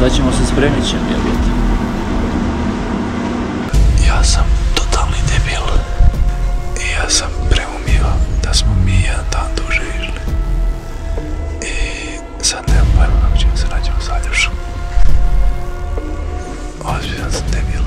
Šta ćemo sa spremićem, jebote? Ja sam totalni debil. I ja sam preumio da smo mi jedan dan duže išli. I sad nemam pojma kako ćemo se nađemo s Aljošom. Ozbiljan sam debil.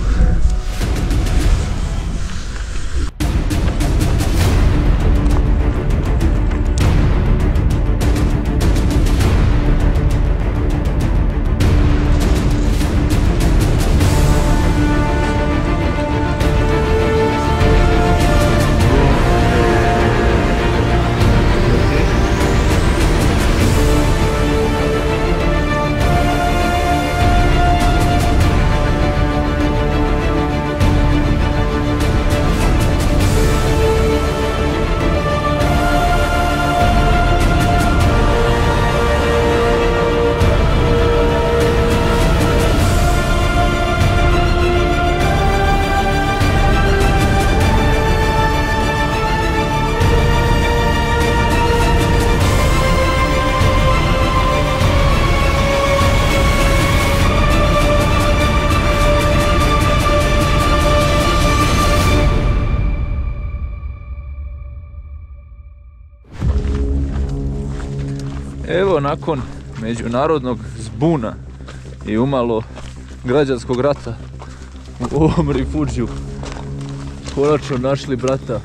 Evo, nakon međunarodnog zbuna i umalo građanskog rata u ovom rifudžiju konačno našli brata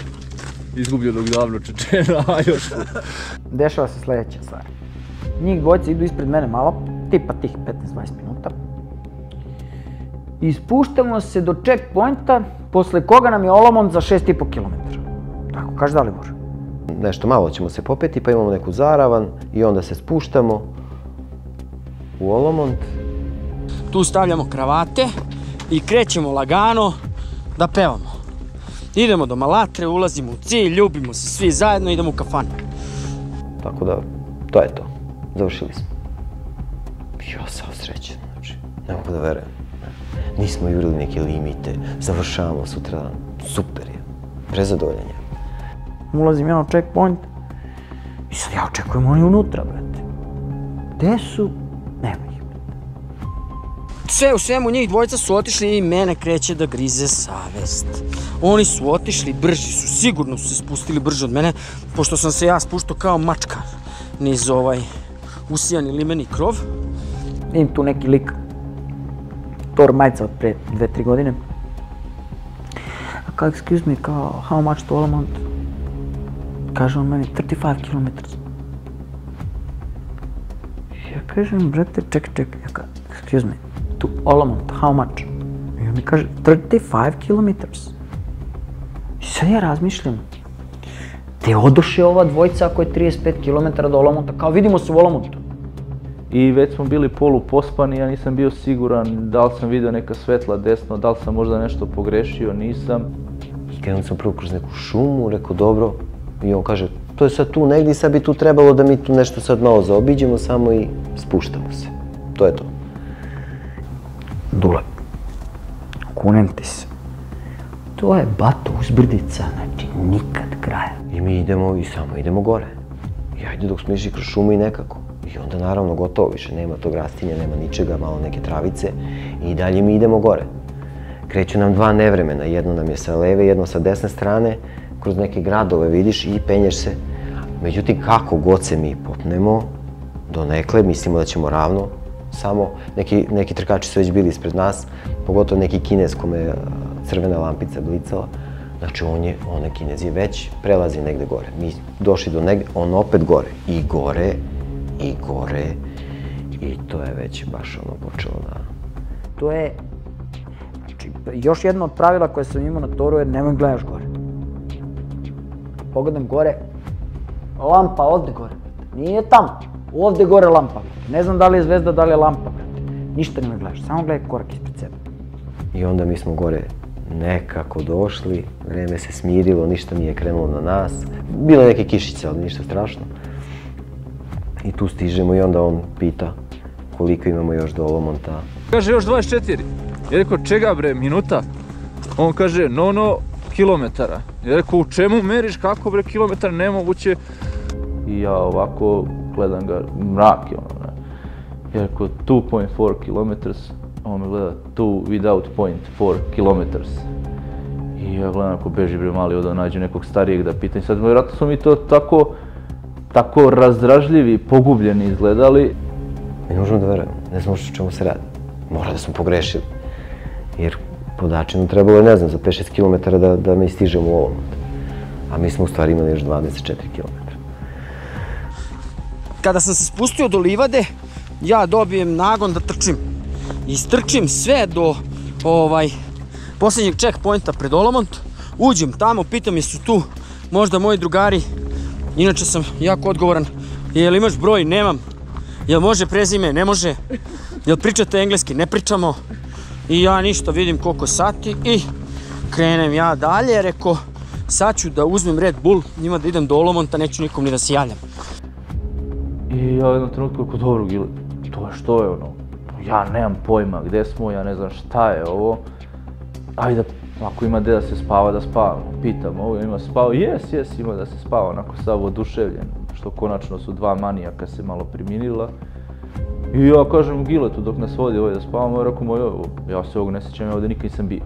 izgubljenog davno Čečena Aljošu. Dešava se sljedeća stvar. Njih dvojica idu ispred mene malo, tipa tih 15-20 minuta. I spuštamo se do checkpointa, posle koga nam je Olomont za 6,5 km. Tako, kaže Dalibor. Nešto malo ćemo se popeti, pa imamo neku zaravan i onda se spuštamo u Olomont. Tu stavljamo kravate i krećemo lagano da pevamo. Idemo do Malatre, ulazimo u cilj, ljubimo se svi zajedno, idemo u kafanu. Tako da, to je to. Završili smo. Ja sam srećan, znači, ne mogu da verujem. Nismo jurili neke limite, završavamo sutra dan. Super je. Prezadovoljan je. Ulazim ja u checkpoint i sad ja očekujem oni unutra, brate. Gde su? Nema ih. Sve u svemu njih dvojica su otišli i mene kreće da grize savest. Oni su otišli, brži su, sigurno su se spustili brže od mene, pošto sam se ja spuštao kao mačka niz ovaj usijani limeni krov. Vidim tu neki lik, Thor majica od pre 2-3 godine. A kao, excuse me, kao, how much to Olamont? Kaže on meni, 35 km. Ja kažem, brate, čekaj, ja kao, excuse me, to Olamont, how much? I on mi kaže, 35 km. I sad ja razmišljam, te odoše ova dvojica ako je 35 km do Olamonta, kao vidimo se u Olamontu. I već smo bili polupospani, ja nisam bio siguran da li sam vidio neka svetla desno, da li sam možda nešto pogrešio, nisam. I krenuli sam prvo kroz neku šumu, rekao dobro, i on kaže, to je sad tu negdje i sad bi tu trebalo da mi tu nešto sad malo zaobiđemo samo i spuštamo se. To je to. Dule, kunem ti se. To je bato uzbrdica, znači nikad kraja. I mi idemo i samo idemo gore. I ajde dok smo išli kroz šumu i nekako. I onda naravno gotovo više, nema tog rastinja, nema ničega, malo neke travice. I dalje mi idemo gore. Kreću nam dva nevremena, jedno nam je sa leve, jedno sa desne strane. Kroz neke gradove vidiš i penješ se. Međutim, kako god se mi popnemo, donekle, mislimo da ćemo ravno. Samo neki trkači su već bili ispred nas, pogotovo neki Kinez kome je crvena lampica blicala. Znači, onaj Kinez je već prelazi negde gore. Mi došli do negde, on opet gore. I gore, i gore. I to je već baš ono počelo da... To je... Znači, još jedno od pravila koje sam imao na Toru je nemoj gledaš gore. Pogledam gore, lampa ovde gore. Nije tamo, ovde gore lampa. Ne znam da li je zvezda, da li je lampa. Ništa nemoj gledaš, samo gledaj korak ispred sebe. I onda mi smo gore nekako došli, vreme se smirilo, ništa nije krenulo na nas. Bilo neke kišice, ali ništa strašno. I tu stižemo i onda on pita koliko imamo još do Olamonta. Kaže još 24. Ja rekao čega bre, minuta? On kaže no kilometara. Ja rekao u čemu meriš, kako bre kilometar, nemoguće. I ja ovako gledam ga, mrak je ono, ne. Ja rekao 2.4 kilometers, on me gleda 2 without 0.4 kilometers. I ja gledam ako beži bre mali ovdje nađe nekog starijeg da pitam. Sad vjerojatno smo mi to tako razdražljivi, pogubljeni izgledali. Mi ne možemo da verujemo, ne znamo o čemu se radi. Mora da smo pogrešili. Jer po dačinu trebalo je, ne znam, za 5-6 km da mi stižemo u Olomont. A mi smo u stvari imali još 24 km. Kada sam se spustio do livade, ja dobijem nagon da trčim. I strčim sve do posljednjeg checkpointa pred Olomont. Uđem tamo, pitam jesu tu možda moji drugari. Inače sam jako odgovoran. Jel imaš broj? Nemam. Jel može prezime? Ne može. Jel pričate engleski? Ne pričamo. I ja ništa, vidim koliko sati i krenem ja dalje. Rekao, sad ću da uzmem Red Bull, njima da idem do Olomonta, neću nikom ni da se javljam. I ja u jednom trenutku rekao, dobro Gile, to je što je ono? Ja nemam pojma gdje smo, ja ne znam šta je ovo. Ajde, ako ima gdje da se spava, da spavamo. Pitam, ovo ima spava? Jes, ima da se spava, onako sav oduševljen. Što konačno su dva manijaka se malo primirila. I ja kažem Giletu dok nas vodi ovdje da spavamo, ja rekao moj, ja se ovog ne sjećam, ja ovdje nikad nisam bio.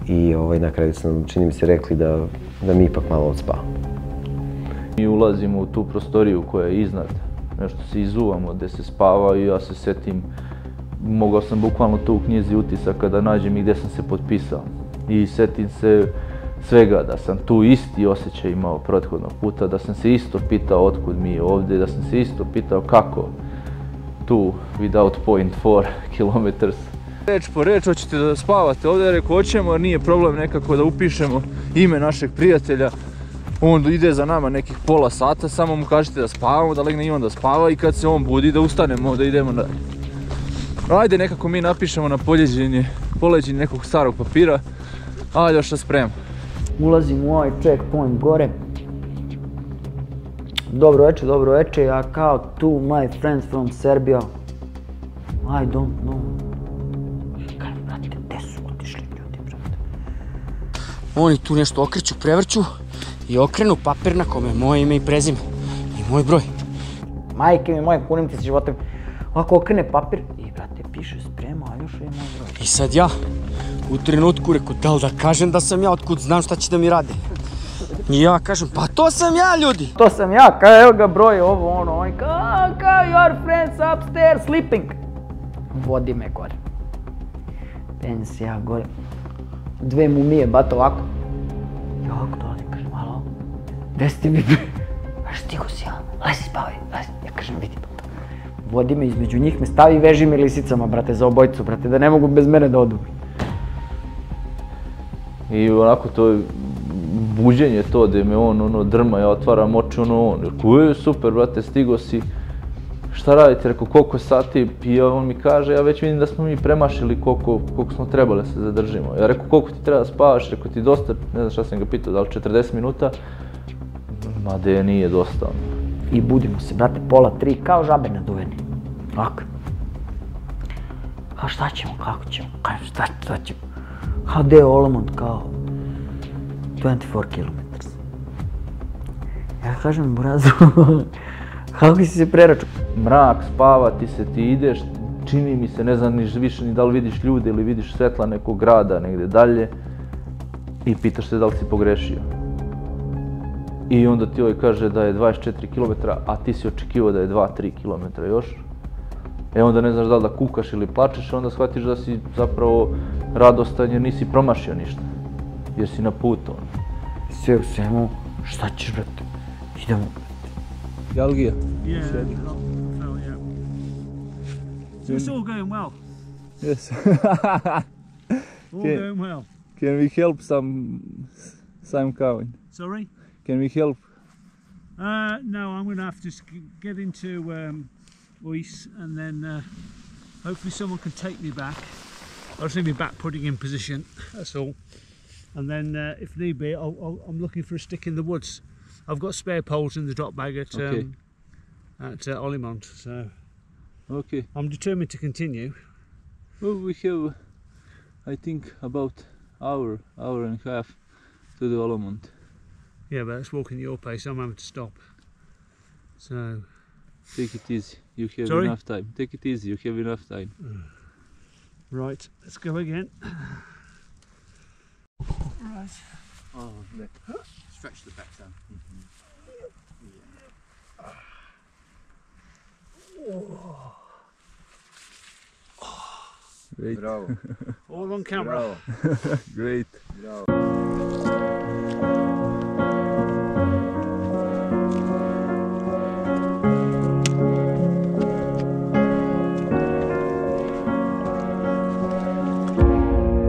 I na kraju su nam, čini mi se, rekli da mi ipak malo odspavamo. Mi ulazimo u tu prostoriju koja je iznad, nešto se izuvamo gdje se spava i ja se sjetim, mogao sam bukvalno tu u knjizi utisaka da nađem i gdje sam se potpisao. I sjetim se svega, da sam tu isti osjećaj imao prethodnog puta, da sam se isto pitao otkud mi je ovdje, da sam se isto pitao kako tu without 0.4 kilometers. Reč po reč, hoćete da spavate ovdje, rekao hoćemo jer nije problem nekako da upišemo ime našeg prijatelja. On ide za nama nekih pola sata, samo mu kažete da spavamo, da legne i on da spava i kad se on budi da ustanemo, da idemo dalje. Ajde nekako mi napišemo na poleđenje nekog starog papira. Aljoša sprema. Ulazim u ovaj checkpoint gore. Dobro veče, ja kao tu my friends from Serbia. I don't know. Kaj, brate, gde su otišli ljudi, brate? Oni tu nešto okreću, prevrću i okrenu papir na kome je moje ime i prezime i moj broj. Majke mi moje, kunim ti se životem. Ovako okrene papir i, brate, piše sprema, Aljoša je moj broj. I sad ja, u trenutku rekao, da li da kažem da sam ja, otkud znam šta će da mi rade. I ja kažem, pa to sam ja, ljudi! To sam ja, kao evo ga broj, ovo ono, oni kao your friends upstairs sleeping. Vodi me gore. Penjem se ja gore. Dve mumije, bato ovako. I ovako dolazim, kažem, alo, gde si ti mi? A stigo si ja, lezi spavaj, lezi. Ja kažem, vidi, bato. Vodi me između njih, me stavi i veži me lisicama, brate, za obojicu, brate, da ne mogu bez mene da odu. I onako to buđenje to gdje me on drma, ja otvaram oči, on, super, brate, stigo si, šta radite, rekao, koliko sati, i on mi kaže, ja već vidim da smo mi premašili koliko smo trebali da se zadržimo. Ja rekao, koliko ti treba da spavaš, rekao ti dosta, ne znam šta sam ga pitao, da li 40 minuta, ma de nije dosta. I budimo se, brate, 2:30, kao žabe naduveni. Ovako. Kao šta ćemo, kako ćemo, šta ćemo. Kao gde je Olomont, kao 24 km. Ja kažem, Burazu, kako si se preračun? Mrak, spavati se, ti ideš, čini mi se, ne znam više ni da li vidiš ljude ili vidiš svetla nekog grada negde dalje i pitaš se da li si pogrešio. I onda ti ovaj kaže da je 24 km, a ti si očekivao da je 2-3 km još. E onda ne znaš da li da kukaš ili plačeš, onda shvatiš da si zapravo radostan jer nisi promašio ništa. Jer si na putu. Sve u svemu, šta ćeš, brate? Idemo. Galgija. Yeah, yeah. So it's all going well. Yes. All going well. Can we help some cowing? Sorry? Can we help? No, I'm going to have to get into Oise and then hopefully someone can take me back. I just need my back putting in position, that's all. And then if need be, I'm looking for a stick in the woods. I've got spare poles in the drop bag at Olymont, so okay. I'm determined to continue. Well, we have, I think, about hour and a half to the Olymont. Yeah, but that's walking at your pace, I'm having to stop. So... Take it easy, you have enough time. Take it easy, you have enough time. Right, let's go again. Right. Oh, look. Stretch the back down. Great. Bravo. All on camera. Bravo. Great. Bravo.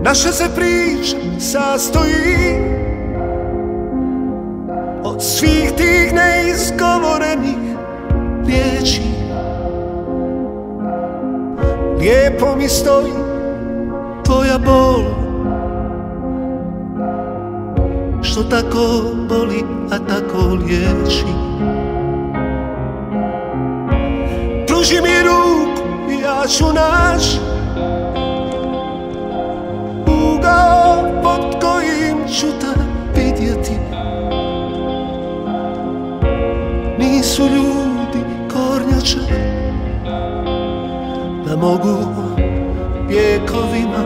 Naša se priča sastoji od svih tih neizgovorenih riječi. Lijepo mi stoji tvoja bol, što tako boli, a tako liječi. Pruži mi ruku, ja ću naći ugao pod kojim ću te vidjeti. Nisu ljudi kornjače da mogu vjekovima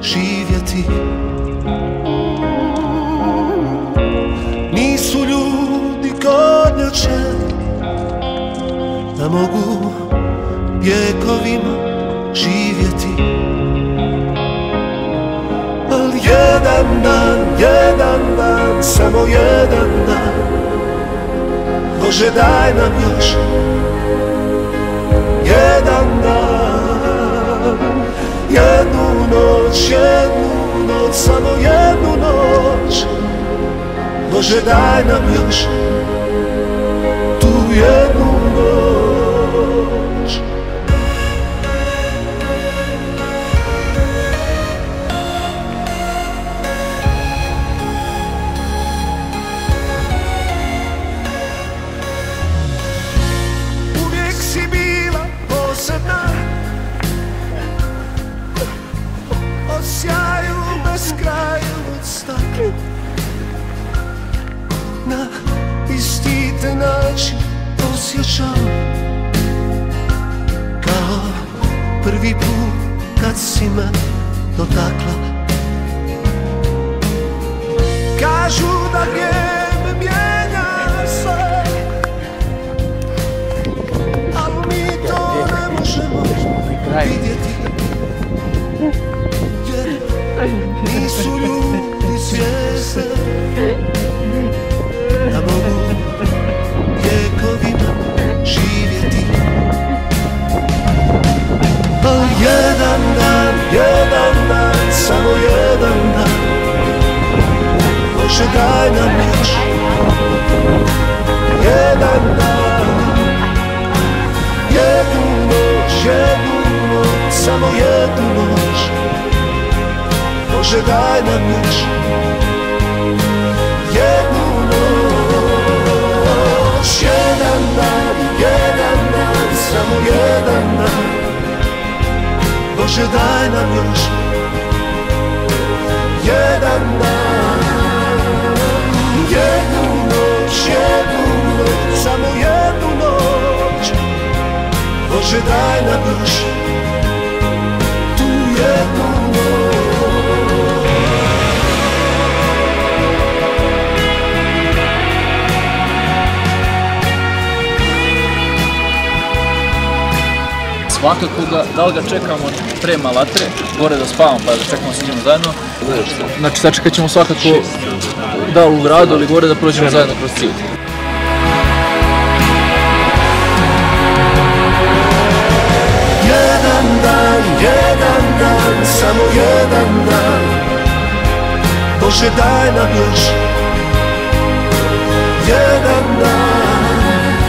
živjeti. Nisu ljudi kornjače da mogu vjekovima živjeti. Ali jedan dan, samo jedan dan, Bože daj nam još jedan dan, jednu noć, samo jednu noć, Bože daj nam još tu jednu noć. osjećam kao prvi put kad si me dotakla. Kažu da vrijeme mijenja sve, ali mi to ne možemo vidjeti, jer nisu ljudi svjesni da mogu vjekovima živjeti. Ali jedan dan, samo jedan dan, Bože daj nam još jedan dan, jednu noć, samo jednu noć, Bože daj nam još jednu noć, jedan dan, samo jedan dan, Bože daj nam još jedan dan, jednu noć, samo jednu noć, Bože daj nam još tu jednu noć. Svakako da li ga čekamo pre Malatre, gore da spavamo pa da čekamo s njim zajedno. Znači sačekat ćemo svakako da li u gradu ili gore da prođemo zajedno kroz cilj. Jedan dan, samo jedan dan, Bože daj nam još jedan dan,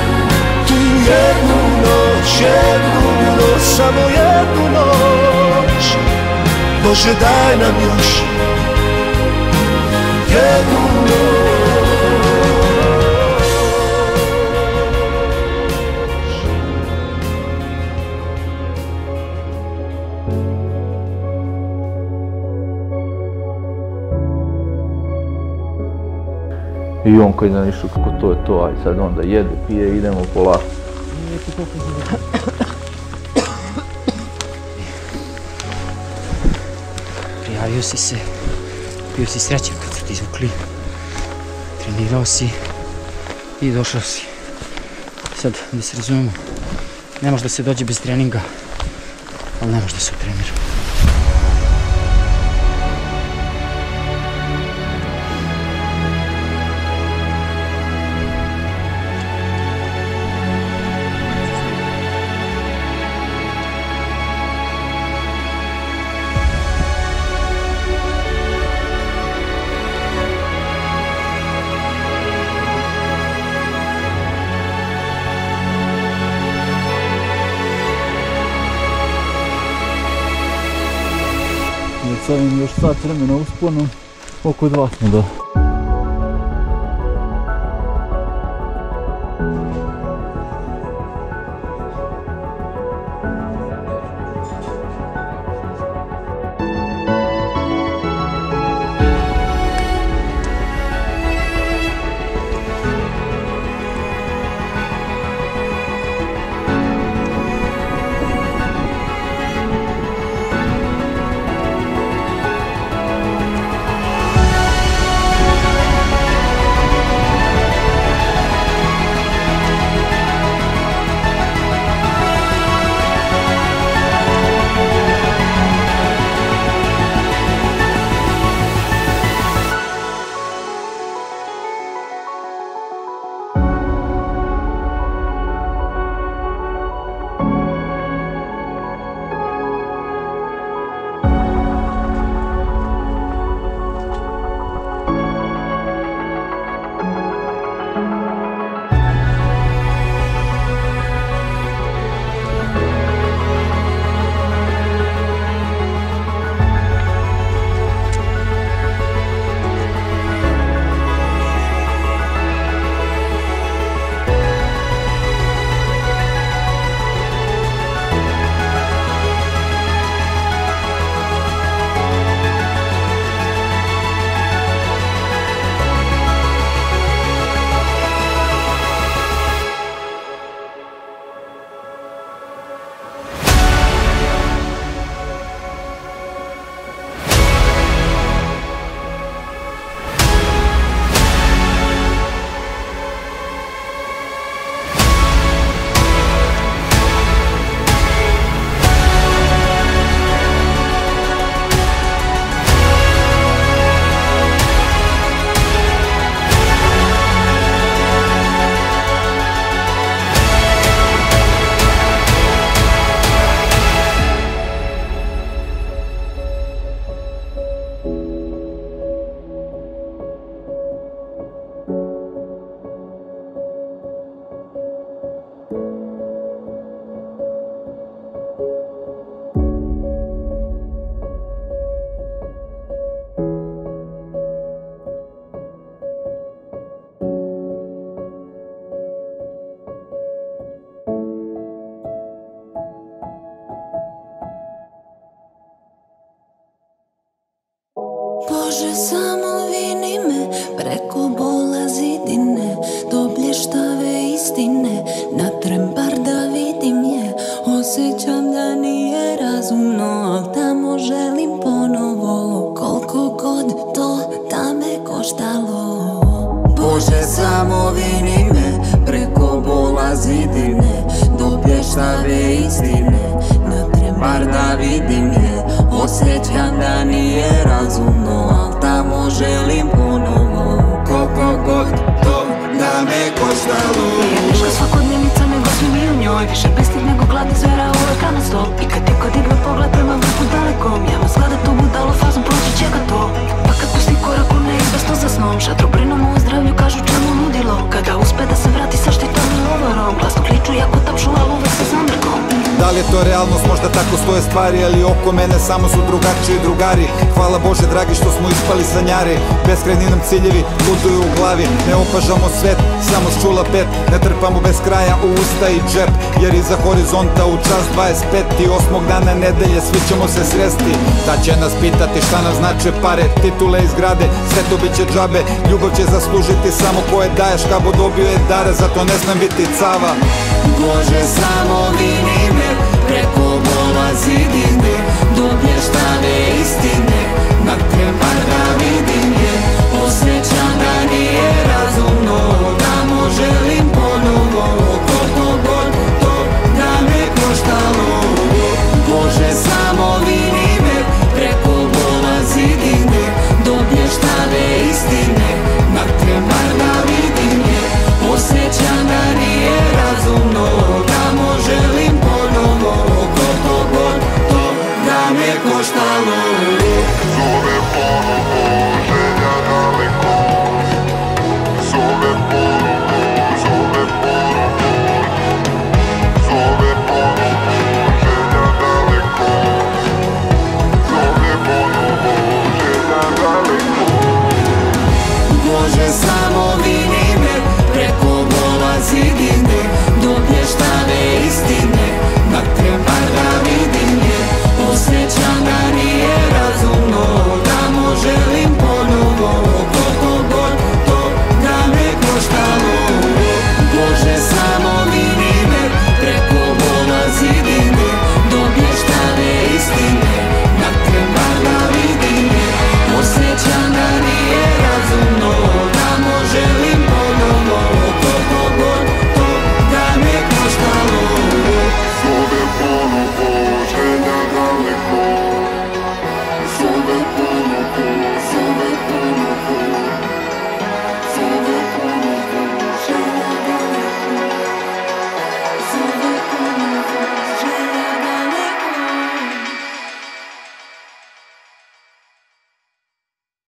tu jednu noć, samo jednu noć, Bože daj nam još jednu noć. I on koji nam išao kako to je to, aj sad onda jede, pije, idemo polako. Prijavio si se, bio si srećan kad su ti izvukli, trenirao si i došao si. Sad, da se razumemo, ne može da se dođe bez treninga, ali ne može da se utrenira. Sa ovim još sat vremena usponom, oko 2 smo do. Bože, samo vini me preko bola zidine, do blještave istine, na trem bar da vidim je. Osjećam da nije razumno, al tamo želim ponovo, koliko god to da me koštalo. Bože, samo vini me preko bola zidine, do blještave istine, na trem bar da vidim je. Osjećam da nije razumno, al tamo želim ponovo, koliko god to da me koštalo. Nije teška svakodnevnica, nego svi mi u njoj, više bestid nego gladni zvera uvek na stol. I kad ti kod digne pogled prema vrhu dalekom, ja vas gleda tu budalo fazom, proći će ga to. Pa kad pusti korak u neizvesno za snom, šatru brinu mu o zdravlju, kažu čemu ludilo. Kada uspe da se vrati sa štitom i lovorom, glasno kliču jako tapšu, al uvek sa zamrkom. Da li je to realnost, možda tako stoje stvari, ali oko mene samo su drugačiji drugari. Hvala Bože dragi što smo ispali sanjari, beskrajni nam ciljevi luduju u glavi. Ne opažamo svet, samo s čula pet, ne trpamo bez kraja u usta i džep. Jer iza horizonta u čas 25 i 8. dana nedelje svi ćemo se sresti. Da će nas pitati šta nam znače pare, titule i zgrade, sve to bit će džabe. Ljubav će zaslužiti samo koje daješ, kabo dobio je dara, zato ne smem biti cava. Bože, samo